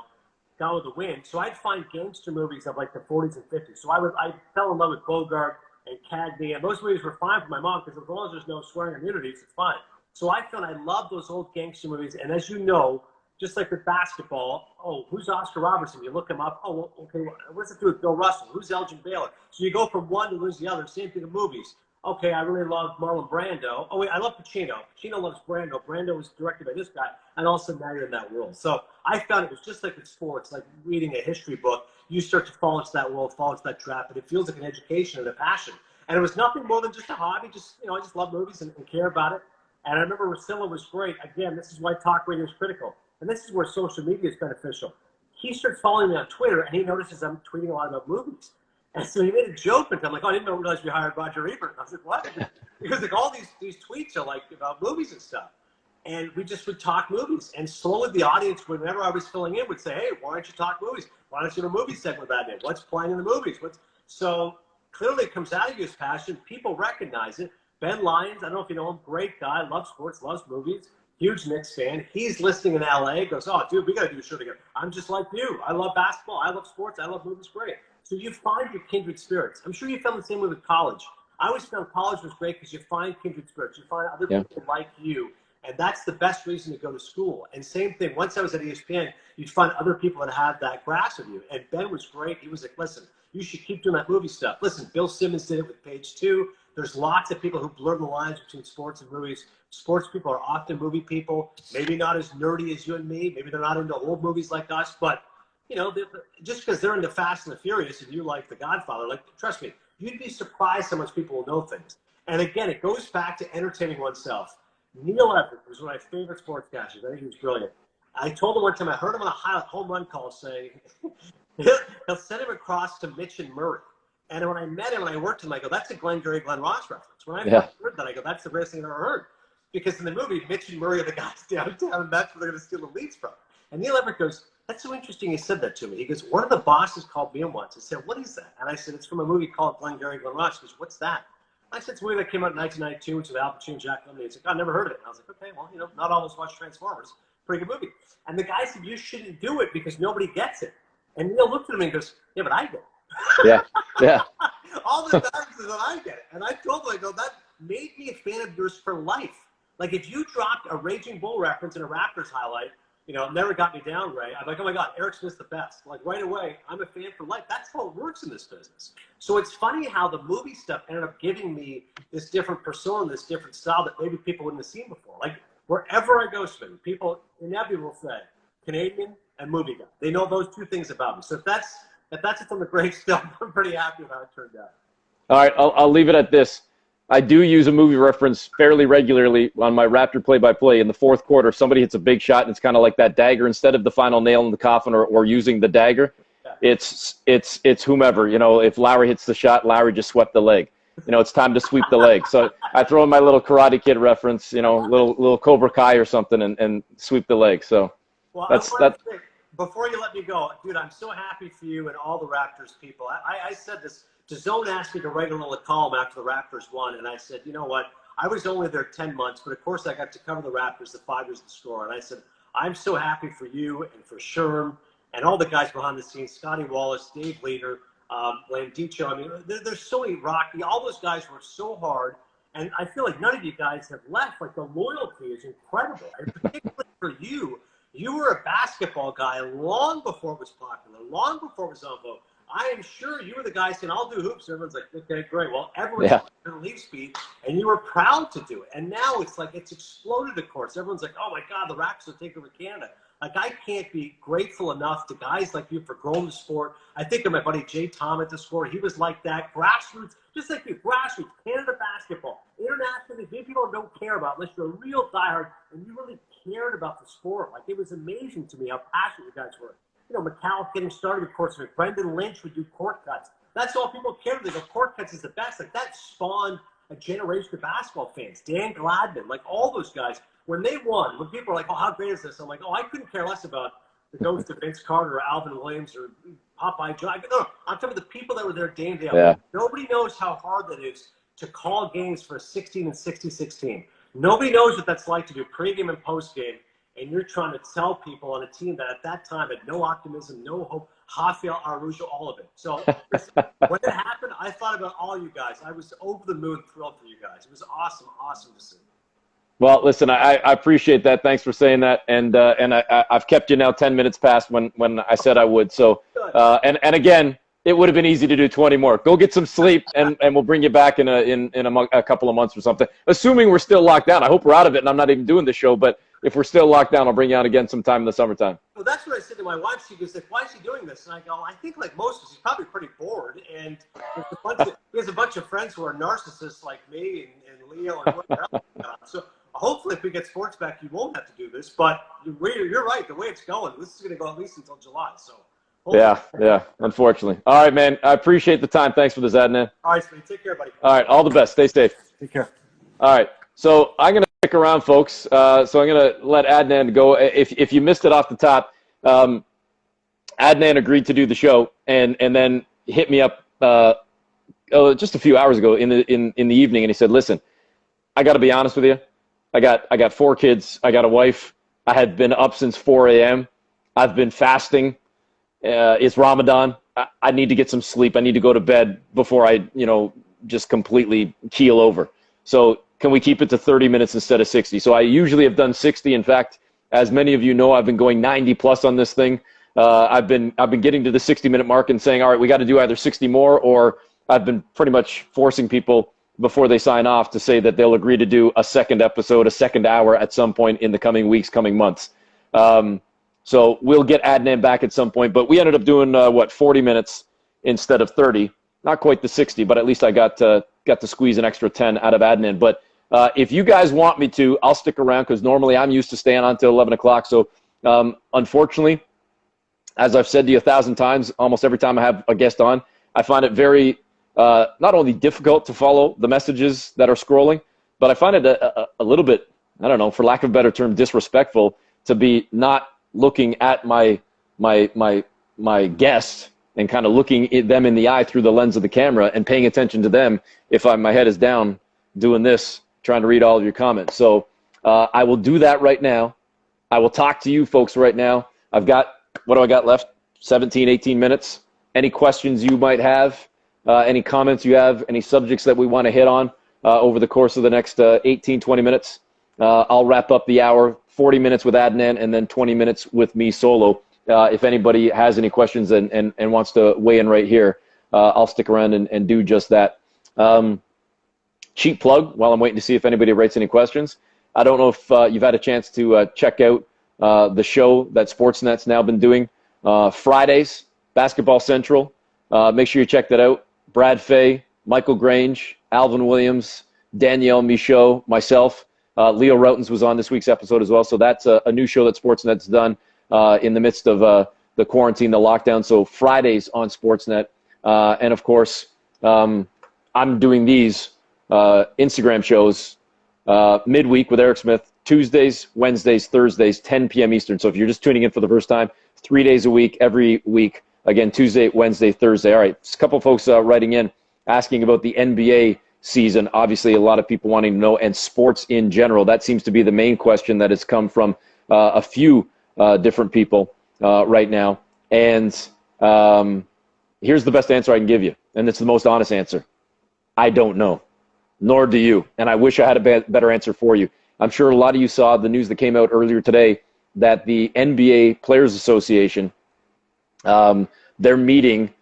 Gone with the Wind. So I'd find gangster movies of like the 40s and 50s. So I fell in love with Bogart and Cagney. And those movies were fine for my mom because as long as there's no swearing or nudity, it's fine. So I found I love those old gangster movies. And as you know, just like with basketball, who's Oscar Robertson? You look him up. Okay, what's it do with Bill Russell? Who's Elgin Baylor? So you go from one to lose the other. Same thing in movies. okay, I really love Marlon Brando. Oh, wait, I love Pacino. Pacino loves Brando. Brando was directed by this guy. And all of a sudden, now you're in that world. So I found it was just like with sports, like reading a history book. You start to fall into that world, fall into that trap, and it feels like an education and a passion. And it was nothing more than just a hobby. Just, I just love movies and care about it. And I remember Russillo was great. Again, this is why talk radio is critical. And this is where social media is beneficial. He starts following me on Twitter, and he notices I'm tweeting a lot about movies. And so he made a joke, and I'm like, oh, I didn't realize we hired Roger Ebert. I was like, what? Because like all these tweets are like about movies and stuff. And we just would talk movies. And slowly the audience, whenever I was filling in, would say, hey, why don't you talk movies? Why don't you do a movie segment about it? What's playing in the movies? So clearly it comes out of you as passion. People recognize it. Ben Lyons, I don't know if you know him, great guy, loves sports, loves movies, huge Knicks fan. He's listening in LA, goes, oh, dude, we got to do a show together. I'm just like you. I love basketball. I love sports. I love movies. Great. So you find your kindred spirits. I'm sure you found the same way with college. I always found college was great because you find kindred spirits. You find other people like you. And that's the best reason to go to school. And same thing, once I was at ESPN, you'd find other people that had that grasp of you. And Ben was great. He was like, listen, you should keep doing that movie stuff. Listen, Bill Simmons did it with Page 2. There's lots of people who blur the lines between sports and movies. Sports people are often movie people, maybe not as nerdy as you and me. Maybe they're not into old movies like us. But, just because they're into Fast and the Furious and you like The Godfather, like, trust me, you'd be surprised how much people will know things. And again, it goes back to entertaining oneself. Neil Everett was one of my favorite sportscasters. I think he was brilliant. I told him one time, I heard him on a home run call saying, he'll send him across to Mitch and Murray. And when I met him and I worked with him, I go, that's a Glenn Ross reference. When I first heard that, I go, that's the greatest thing I've ever heard. Because in the movie, Mitch and Murray are the guys downtown, and that's where they're going to steal the leads from. And Neil Everett goes, that's so interesting you said that to me. He goes, one of the bosses called me in once and said, what is that? And I said, it's from a movie called Glenn Ross. He goes, what's that? I said, it's a movie that came out in 1992. It's with Al Pacino and Jack Lemmon. He's like, I never heard of it. And I was like, okay, well, not all of us watch Transformers. Pretty good movie. And the guy said, you shouldn't do it because nobody gets it. And Neil looked at me and goes, yeah, but I get it. Yeah. All the time is that I get it. And I told him, I go, that made me a fan of yours for life. Like if you dropped a Raging Bull reference in a Raptors highlight, never got me down, Ray. I'm like, oh my God, Eric Smith's the best. Like right away, I'm a fan for life. That's how it works in this business. So it's funny how the movie stuff ended up giving me this different persona, this different style that maybe people wouldn't have seen before. Like wherever I go, Sven, people inevitably will say Canadian and movie guy. They know those two things about me. So if that's it from the great stuff, I'm pretty happy with how it turned out. All right, I'll leave it at this. I do use a movie reference fairly regularly on my Raptor play-by-play. In the fourth quarter, somebody hits a big shot, and it's kind of like that dagger. Instead of the final nail in the coffin or using the dagger, it's whomever. If Lowry hits the shot, Lowry just swept the leg. It's time to sweep the leg. So I throw in my little Karate Kid reference, little Cobra Kai or something, and sweep the leg. So that's. Before you let me go, dude, I'm so happy for you and all the Raptors people. I said this. DAZN asked me to write a little column after the Raptors won, and I said, you know what? I was only there 10 months, but of course I got to cover the Raptors, the 5 years of the score. And I said, I'm so happy for you and for Sherm and all the guys behind the scenes, Scotty Wallace, Dave Leader, Landicho. I mean, there's so many Rocky. All those guys worked so hard, and I feel like none of you guys have left. Like the loyalty is incredible, and particularly for you. You were a basketball guy long before it was popular, long before it was on vote. I am sure you were the guy saying, I'll do hoops. And everyone's like, okay, great. Well, everyone's going to leave speed, and you were proud to do it. And now it's like it's exploded, of course. Everyone's like, oh, my God, the Raptors will take over Canada. Like, I can't be grateful enough to guys like you for growing the sport. I think of my buddy Jay Tom at the score. He was like that. Grassroots, just like you, grassroots, Canada basketball. Internationally, people don't care about unless you're a real diehard and you really cared about the sport. Like, it was amazing to me how passionate you guys were. McCall getting started with court swimming. Brendan Lynch would do court cuts. That's all people cared. They go, court cuts is the best. Like, that spawned a generation of basketball fans. Dan Gladman, like all those guys. When they won, when people are like, oh, how great is this? I'm like, oh, I couldn't care less about the ghost of Vince Carter or Alvin Williams or Popeye Joe. No, I'm talking about the people that were there day in, day out. Yeah. Nobody knows how hard that is to call games for a 16 and 66 team. Nobody knows what that's like to do pregame and postgame. And you're trying to tell people on a team that at that time had no optimism, no hope, Rafael Arujo, all of it. So when it happened, I thought about all you guys. I was over the moon thrilled for you guys. It was awesome to see. Well, listen, I appreciate that. Thanks for saying that. And I've kept you now 10 minutes past when I said I would. So, and again, it would have been easy to do 20 more. Go get some sleep, and we'll bring you back in a couple of months or something. Assuming we're still locked down. I hope we're out of it and I'm not even doing the show, but if we're still locked down, I'll bring you on again sometime in the summertime. Well, that's what I said to my wife. She goes, like, why is she doing this? And I go, I think like most of us, she's probably pretty bored. And he has a bunch of friends who are narcissists like me and Leo and whatever else. So hopefully if we get sports back, you won't have to do this. But you're right. The way it's going, this is going to go at least until July. So hopefully. Yeah, unfortunately. All right, man. I appreciate the time. Thanks for this, Adnan. All right, Smitty. Take care, buddy. All right, all the best. Stay safe. Take care. All right. So I'm going to stick around, folks. So I'm going to let Adnan go. If you missed it off the top, Adnan agreed to do the show and then hit me up just a few hours ago in the evening, and he said, "Listen, I got to be honest with you. I got 4 kids. I got a wife. I had been up since 4 a.m. I've been fasting. It's Ramadan. I need to get some sleep. I need to go to bed before I, just completely keel over. So can we keep it to 30 minutes instead of 60? So I usually have done 60. In fact, as many of you know, I've been going 90 plus on this thing. I've been getting to the 60-minute mark and saying, all right, we got to do either 60 more, or I've been pretty much forcing people before they sign off to say that they'll agree to do a second episode, a second hour at some point in the coming weeks, coming months. So we'll get Adnan back at some point, but we ended up doing 40 minutes instead of 30. Not quite the 60, but at least I got to squeeze an extra 10 out of Adnan. But if you guys want me to, I'll stick around because normally I'm used to staying on till 11 o'clock. So unfortunately, as I've said to you 1,000 times, almost every time I have a guest on, I find it very not only difficult to follow the messages that are scrolling, but I find it a little bit, I don't know, for lack of a better term, disrespectful to be not looking at my guest and kind of looking at them in the eye through the lens of the camera and paying attention to them if my head is down doing this, trying to read all of your comments. So I will do that right now. I will talk to you folks right now. I've got, what do I got left? 17, 18 minutes. Any questions you might have, any comments you have, any subjects that we want to hit on over the course of the next 18, 20 minutes. I'll wrap up the hour, 40 minutes with Adnan, and then 20 minutes with me solo. If anybody has any questions and wants to weigh in right here, I'll stick around and do just that. Cheap plug while I'm waiting to see if anybody writes any questions. I don't know if you've had a chance to check out the show that Sportsnet's now been doing. Fridays, Basketball Central. Make sure you check that out. Brad Fay, Michael Grange, Alvin Williams, Danielle Michaud, myself. Leo Routens was on this week's episode as well. So that's a new show that Sportsnet's done in the midst of the quarantine, the lockdown. So Fridays on Sportsnet. And, of course, I'm doing these Instagram shows midweek with Eric Smith, Tuesdays, Wednesdays, Thursdays, 10 p.m. Eastern. So if you're just tuning in for the first time, 3 days a week, every week. Again, Tuesday, Wednesday, Thursday. All right, a couple folks writing in asking about the NBA season. Obviously, a lot of people wanting to know, and sports in general. That seems to be the main question that has come from a few different people right now. And here's the best answer I can give you, and it's the most honest answer. I don't know, nor do you. And I wish I had a better answer for you. I'm sure a lot of you saw the news that came out earlier today that the NBA Players Association, they're meeting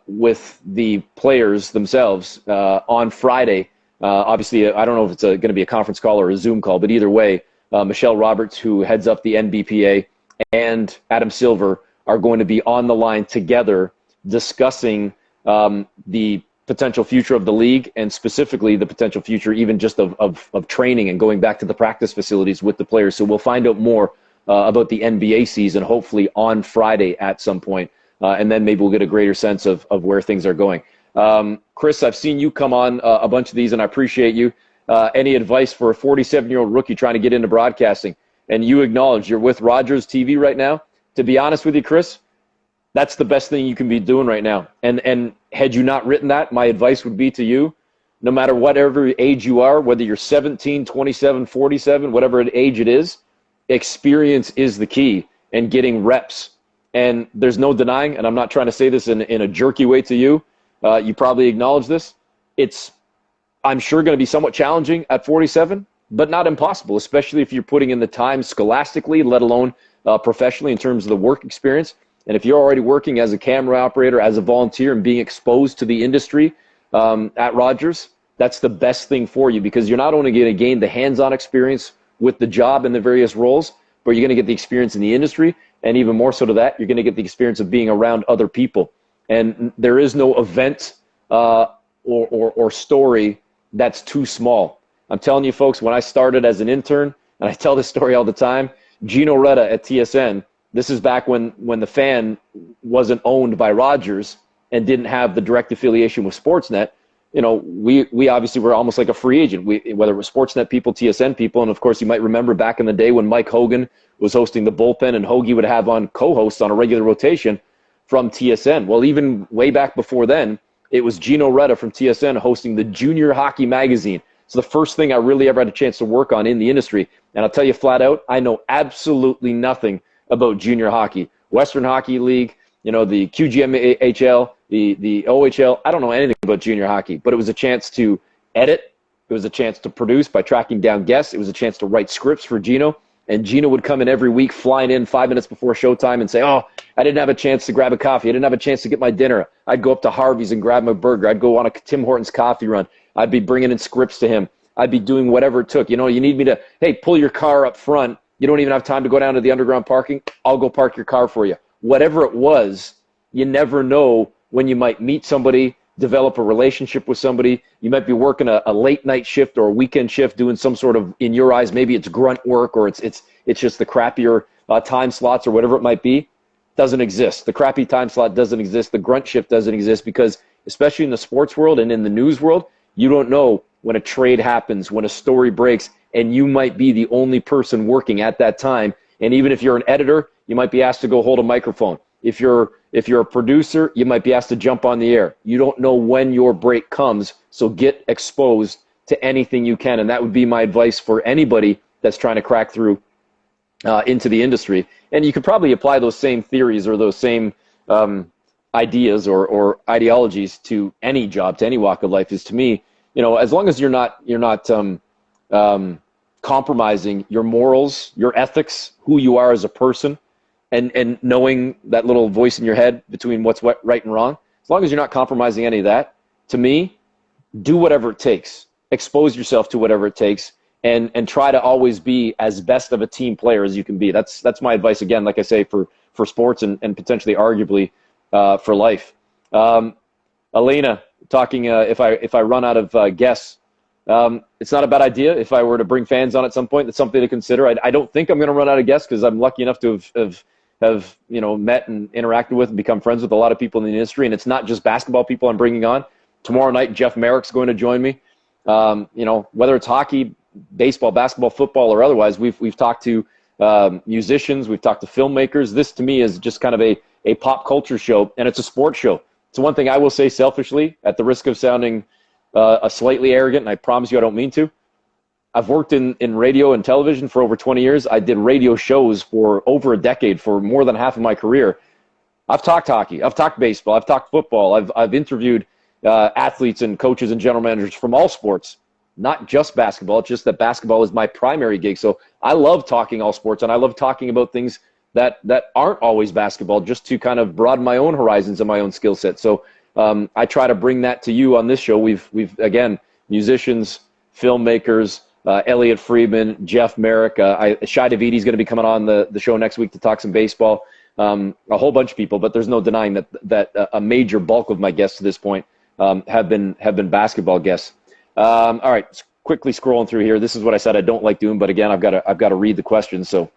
with the players themselves on Friday. Obviously, I don't know if it's going to be a conference call or a Zoom call, but either way, Michelle Roberts, who heads up the NBPA, and Adam Silver are going to be on the line together discussing the potential future of the league, and specifically the potential future even just of training and going back to the practice facilities with the players. So we'll find out more about the NBA season, hopefully on Friday at some point. And then maybe we'll get a greater sense of where things are going. Chris, I've seen you come on a bunch of these, and I appreciate you. Any advice for a 47-year-old rookie trying to get into broadcasting? And you acknowledge you're with Rogers TV right now. To be honest with you, Chris, that's the best thing you can be doing right now. And had you not written that, my advice would be to you, no matter whatever age you are, whether you're 17, 27, 47, whatever age it is, experience is the key, and getting reps. And there's no denying, and I'm not trying to say this in a jerky way to you. You probably acknowledge this. It's, I'm sure, going to be somewhat challenging at 47, but not impossible, especially if you're putting in the time scholastically, let alone professionally in terms of the work experience. And if you're already working as a camera operator, as a volunteer, and being exposed to the industry at Rogers, that's the best thing for you, because you're not only going to gain the hands-on experience with the job and the various roles, but you're going to get the experience in the industry. And even more so to that, you're going to get the experience of being around other people. And there is no event or story that's too small. I'm telling you, folks, when I started as an intern, and I tell this story all the time, Gino Reda at TSN, this is back when the Fan wasn't owned by Rogers and didn't have the direct affiliation with Sportsnet. You know, we obviously were almost like a free agent, whether it was Sportsnet people, TSN people. And of course, you might remember back in the day when Mike Hogan was hosting the bullpen and Hoagie would have on co-hosts on a regular rotation from TSN. Well, even way back before then, it was Gino Reda from TSN hosting the Junior Hockey Magazine. It's the first thing I really ever had a chance to work on in the industry. And I'll tell you flat out, I know absolutely nothing about junior hockey. Western Hockey League, you know, the QGMHL, the OHL. I don't know anything about junior hockey, but it was a chance to edit. It was a chance to produce by tracking down guests. It was a chance to write scripts for Gino. And Gino would come in every week, flying in 5 minutes before showtime and say, oh, I didn't have a chance to grab a coffee. I didn't have a chance to get my dinner. I'd go up to Harvey's and grab my burger. I'd go on a Tim Hortons coffee run. I'd be bringing in scripts to him. I'd be doing whatever it took. You know, you need me to, hey, pull your car up front. You don't even have time to go down to the underground parking. I'll go park your car for you. Whatever it was, you never know when you might meet somebody, develop a relationship with somebody. You might be working a late night shift or a weekend shift doing some sort of, in your eyes, maybe it's grunt work or it's just the crappier time slots or whatever it might be. Doesn't exist. The crappy time slot doesn't exist. The grunt shift doesn't exist, because especially in the sports world and in the news world, you don't know when a trade happens, when a story breaks, and you might be the only person working at that time. And even if you're an editor, you might be asked to go hold a microphone. If you're a producer, you might be asked to jump on the air. You don't know when your break comes, so get exposed to anything you can. And that would be my advice for anybody that's trying to crack through into the industry. And you could probably apply those same theories or those same ideas or ideologies to any job, to any walk of life. Is, to me, you know, as long as you're not compromising your morals, your ethics, who you are as a person, and knowing that little voice in your head between what's right and wrong, as long as you're not compromising any of that, to me, do whatever it takes. Expose yourself to whatever it takes, and try to always be as best of a team player as you can be. That's my advice, again, like I say, for sports and potentially arguably for life. Elena, talking if I run out of guests, it's not a bad idea if I were to bring fans on at some point. That's something to consider. I don't think I'm going to run out of guests, because I'm lucky enough to have you know, met and interacted with and become friends with a lot of people in the industry. And it's not just basketball people I'm bringing on. Tomorrow night, Jeff Merrick's going to join me. You know, whether it's hockey, baseball, basketball, football, or otherwise, we've talked to musicians, we've talked to filmmakers. This, to me, is just kind of a pop culture show, and it's a sports show. So one thing I will say selfishly, at the risk of sounding a slightly arrogant, and I promise you I don't mean to, I've worked in radio and television for over 20 years. I did radio shows for over a decade, for more than half of my career. I've talked hockey. I've talked baseball. I've talked football. I've interviewed athletes and coaches and general managers from all sports, not just basketball. It's just that basketball is my primary gig. So I love talking all sports, and I love talking about things that aren't always basketball, just to kind of broaden my own horizons and my own skill set. So I try to bring that to you on this show. We've again, musicians, filmmakers, Elliot Friedman, Jeff Merrick, Shai Davidi is going to be coming on the show next week to talk some baseball. A whole bunch of people, but there's no denying that a major bulk of my guests to this point have been basketball guests. All right, quickly scrolling through here. This is what I said I don't like doing, but again, I've got to read the questions. So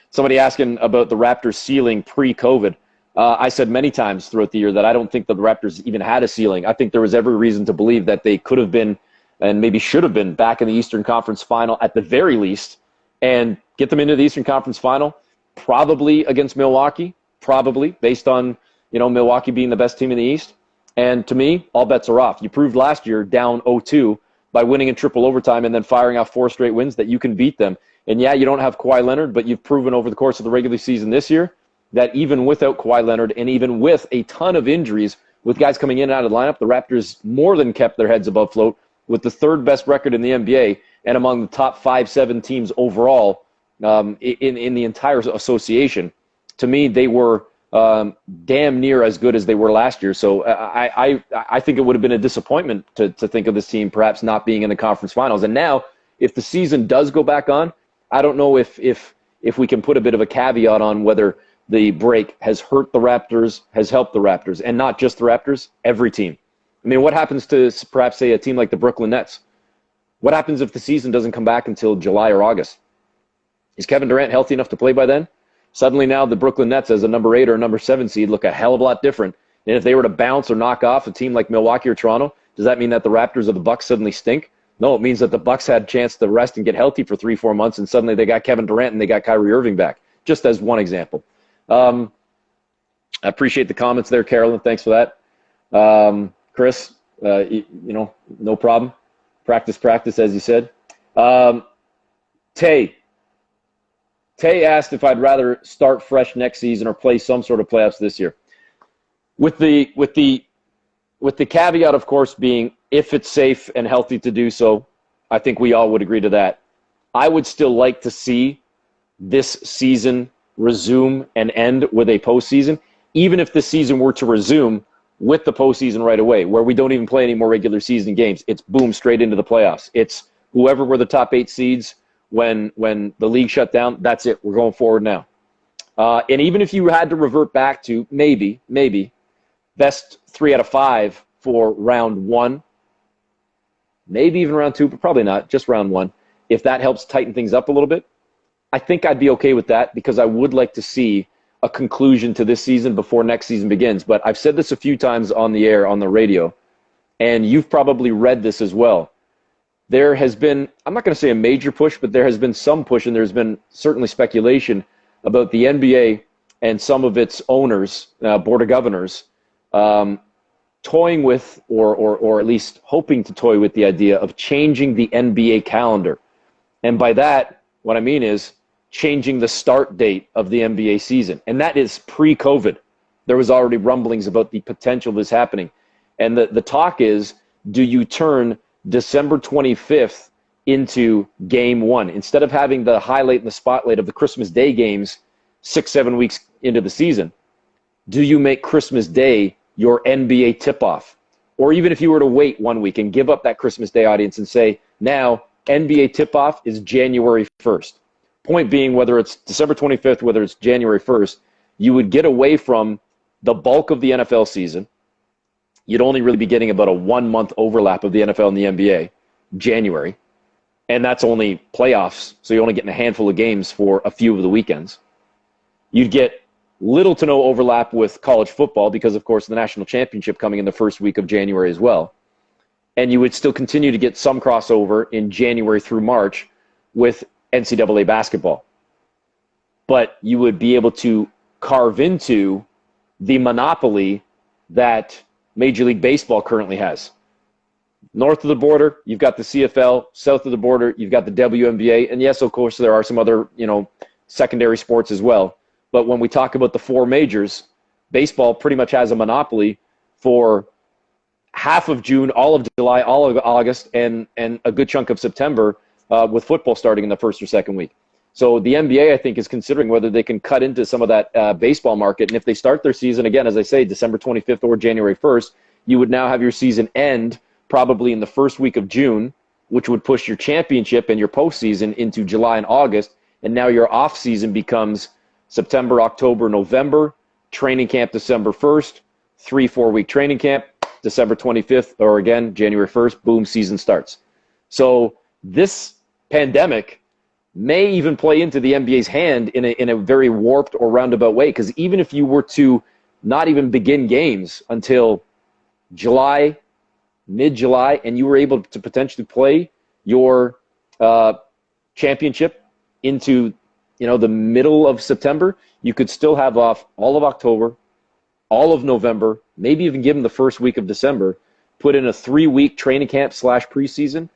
somebody asking about the Raptors ceiling pre-COVID. I said many times throughout the year that I don't think the Raptors even had a ceiling. I think there was every reason to believe that they could have been, and maybe should have been, back in the Eastern Conference Final at the very least, and get them into the Eastern Conference Final, probably against Milwaukee, probably, based on, you know, Milwaukee being the best team in the East. And to me, all bets are off. You proved last year, down 0-2, by winning in triple overtime and then firing off 4 straight wins, that you can beat them. And yeah, you don't have Kawhi Leonard, but you've proven over the course of the regular season this year that even without Kawhi Leonard and even with a ton of injuries, with guys coming in and out of the lineup, the Raptors more than kept their heads above float, with the 3rd best record in the NBA and among the top 5-7 teams overall in the entire association. to me, they were damn near as good as they were last year. So I think it would have been a disappointment to think of this team perhaps not being in the conference finals. And now, if the season does go back on, I don't know if we can put a bit of a caveat on whether the break has hurt the Raptors, has helped the Raptors, and not just the Raptors, every team. I mean, what happens to perhaps, say, a team like the Brooklyn Nets? What happens if the season doesn't come back until July or August? Is Kevin Durant healthy enough to play by then? Suddenly now the Brooklyn Nets as a number 8 or a number 7 seed look a hell of a lot different. And if they were to bounce or knock off a team like Milwaukee or Toronto, does that mean that the Raptors or the Bucks suddenly stink? No, it means that the Bucks had a chance to rest and get healthy for 3-4 months, and suddenly they got Kevin Durant and they got Kyrie Irving back, just as one example. I appreciate the comments there, Carolyn. Thanks for that. Chris, no problem. Practice, as you said. Tay asked if I'd rather start fresh next season or play some sort of playoffs this year. With the caveat, of course, being if it's safe and healthy to do so, I think we all would agree to that. I would still like to see this season resume and end with a postseason, even if the season were to resume with the postseason right away, where we don't even play any more regular season games. It's boom, straight into the playoffs. It's whoever were the top 8 seeds when the league shut down, that's it. We're going forward now. And even if you had to revert back to maybe best 3 out of 5 for round 1, maybe even round 2, but probably not, just round 1, if that helps tighten things up a little bit, I think I'd be okay with that, because I would like to see a conclusion to this season before next season begins. But I've said this a few times on the air, on the radio, and you've probably read this as well. There has been, I'm not going to say a major push, but there has been some push, and there's been certainly speculation about the NBA and some of its owners, board of governors, toying with, or at least hoping to toy with the idea of changing the NBA calendar. And by that, what I mean is changing the start date of the NBA season. And that is pre-COVID. There was already rumblings about the potential of this happening. And the talk is, do you turn December 25th into game 1? Instead of having the highlight and the spotlight of the Christmas Day games 6-7 weeks into the season, do you make Christmas Day your NBA tip-off? Or even if you were to wait 1 week and give up that Christmas Day audience and say, now NBA tip-off is January 1st. Point being, whether it's December 25th, whether it's January 1st, you would get away from the bulk of the NFL season. You'd only really be getting about a 1-month overlap of the NFL and the NBA, January. And that's only playoffs, so you're only getting a handful of games for a few of the weekends. You'd get little to no overlap with college football because, of course, the national championship coming in the first week of January as well. And you would still continue to get some crossover in January through March with NCAA basketball. But you would be able to carve into the monopoly that Major League Baseball currently has. North of the border, you've got the CFL. South of the border, you've got the WNBA. And yes, of course, there are some other, secondary sports as well. But when we talk about the 4 majors, baseball pretty much has a monopoly for half of June, all of July, all of August, and a good chunk of September, with football starting in the first or second week. So the NBA, I think, is considering whether they can cut into some of that baseball market. And if they start their season, again, as I say, December 25th or January 1st, you would now have your season end probably in the first week of June, which would push your championship and your postseason into July and August. And now your off season becomes September, October, November, training camp December 1st, 3-4 week training camp, December 25th, or again, January 1st, boom, season starts. So this pandemic may even play into the NBA's hand in a very warped or roundabout way, because even if you were to not even begin games until July, mid-July, and you were able to potentially play your championship into the middle of September, you could still have off all of October, all of November, maybe even give them the first week of December, put in a 3-week training camp / preseason,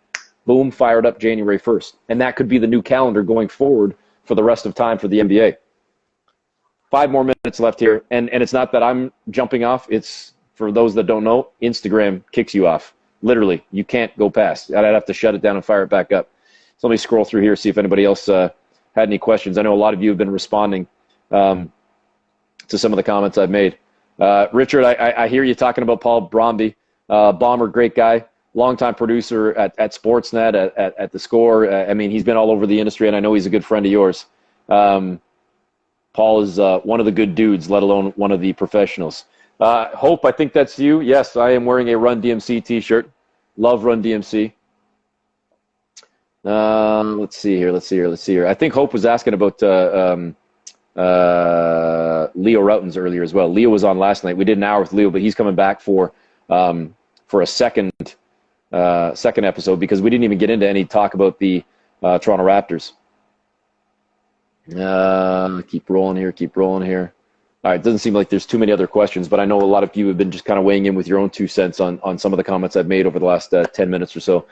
boom, fired up January 1st. And that could be the new calendar going forward for the rest of time for the NBA. 5 more minutes left here. And it's not that I'm jumping off. It's, for those that don't know, Instagram kicks you off. Literally, you can't go past. I'd have to shut it down and fire it back up. So let me scroll through here, see if anybody else had any questions. I know a lot of you have been responding. to some of the comments I've made. Richard, I hear you talking about Paul Bromby. Bomber, great guy, longtime producer at Sportsnet, at The Score. I mean, he's been all over the industry, and I know he's a good friend of yours. Paul is one of the good dudes, let alone one of the professionals. Hope, I think that's you. Yes, I am wearing a Run DMC t-shirt. Love Run DMC. Let's see here. I think Hope was asking about Leo Routens earlier as well. Leo was on last night. We did an hour with Leo, but he's coming back for a second episode because we didn't even get into any talk about the Toronto Raptors. Keep rolling here. All right, it doesn't seem like there's too many other questions, but I know a lot of you have been just kind of weighing in with your own 2 cents on some of the comments I've made over the last 10 minutes or so.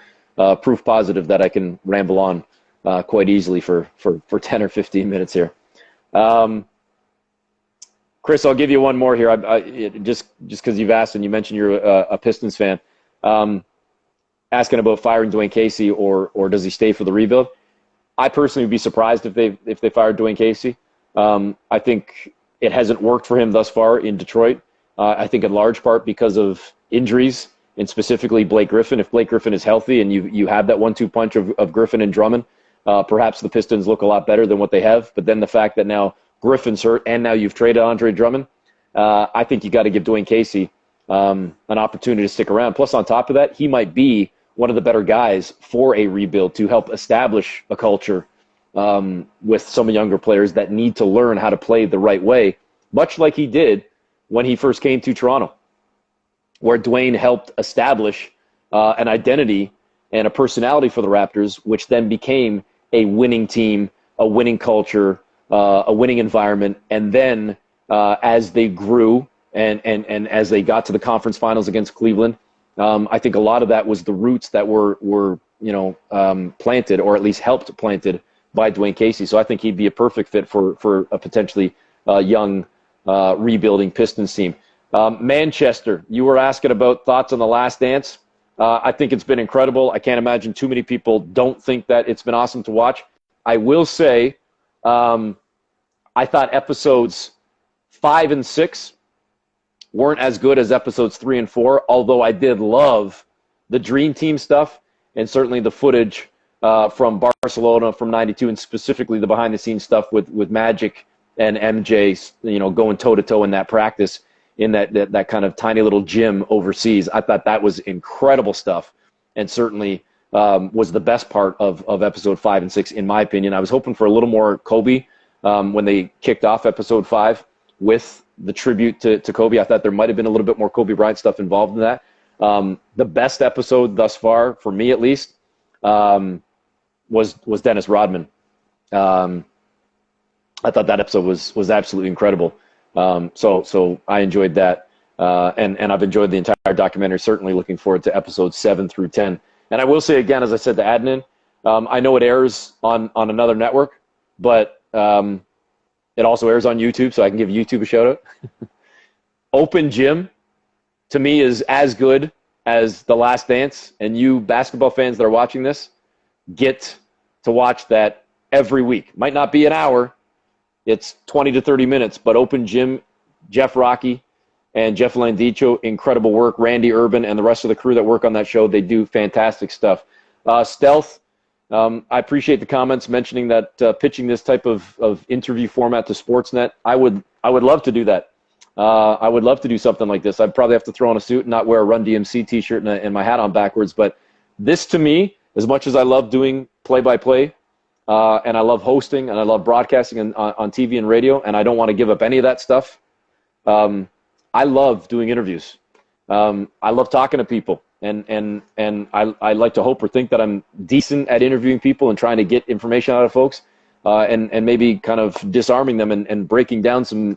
Proof positive that I can ramble on quite easily for 10 or 15 minutes here. Chris, I'll give you one more here. Just because you've asked and you mentioned you're a Pistons fan, asking about firing Dwayne Casey or does he stay for the rebuild? I personally would be surprised if they fired Dwayne Casey. I think it hasn't worked for him thus far in Detroit. I think in large part because of injuries, and specifically Blake Griffin. If Blake Griffin is healthy and you have that 1-2 punch of Griffin and Drummond, perhaps the Pistons look a lot better than what they have. But then the fact that now Griffin's hurt and now you've traded Andre Drummond, I think you got to give Dwayne Casey an opportunity to stick around. Plus, on top of that, he might be one of the better guys for a rebuild to help establish a culture with some younger players that need to learn how to play the right way, much like he did when he first came to Toronto, where Dwayne helped establish an identity and a personality for the Raptors, which then became a winning team, a winning culture, a winning environment. And then as they grew and as they got to the conference finals against Cleveland, I think a lot of that was the roots that were planted, or at least helped planted by Dwayne Casey. So I think he'd be a perfect fit for a potentially young rebuilding Pistons team. Manchester, you were asking about thoughts on The Last Dance. I think it's been incredible. I can't imagine too many people don't think that it's been awesome to watch. I will say, I thought episodes 5 and 6 weren't as good as episodes 3 and 4, although I did love the Dream Team stuff and certainly the footage from Barcelona from '92, and specifically the behind-the-scenes stuff with Magic and MJ, going toe-to-toe in that practice in that kind of tiny little gym overseas. I thought that was incredible stuff, and certainly was the best part of episode 5 and 6, in my opinion. I was hoping for a little more Kobe when they kicked off episode 5 with the tribute to Kobe. I thought there might have been a little bit more Kobe Bryant stuff involved in that. The best episode thus far, for me at least, was Dennis Rodman. I thought that episode was absolutely incredible. So I enjoyed that, and I've enjoyed the entire documentary. Certainly looking forward to episodes 7 through 10. And I will say again, as I said to Adnan, I know it airs on another network, but it also airs on YouTube, so I can give YouTube a shout out. Open Gym, to me, is as good as The Last Dance, and you basketball fans that are watching this get to watch that every week. Might not be an hour. It's 20 to 30 minutes, but Open Gym, Jeff Rocky and Jeff Landicho, incredible work. Randy Urban and the rest of the crew that work on that show, they do fantastic stuff. Stealth, I appreciate the comments mentioning that pitching this type of interview format to Sportsnet. I would love to do that. I would love to do something like this. I'd probably have to throw on a suit and not wear a Run DMC t-shirt and my hat on backwards. But this, to me, as much as I love doing play-by-play, and I love hosting and I love broadcasting on TV and radio, and I don't want to give up any of that stuff, I love doing interviews. I love talking to people, and I like to hope or think that I'm decent at interviewing people and trying to get information out of folks, and maybe kind of disarming them and breaking down some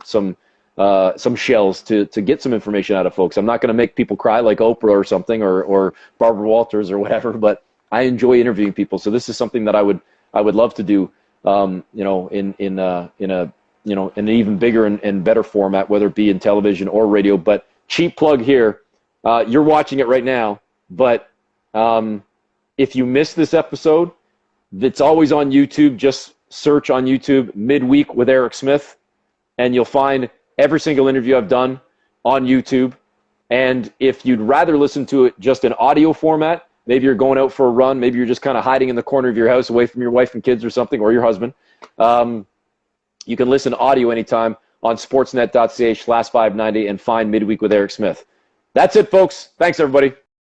shells to get some information out of folks. I'm not going to make people cry like Oprah or something, or Barbara Walters or whatever, but I enjoy interviewing people. So this is something that I would love to do, in an even bigger and better format, whether it be in television or radio. But cheap plug here, you're watching it right now, but if you missed this episode, it's always on YouTube. Just search on YouTube "Midweek with Eric Smith," and you'll find every single interview I've done on YouTube. And if you'd rather listen to it just in audio format, maybe you're going out for a run, maybe you're just kind of hiding in the corner of your house away from your wife and kids or something, or your husband, you can listen to audio anytime on sportsnet.ca/590 and find Midweek with Eric Smith. That's it, folks. Thanks, everybody.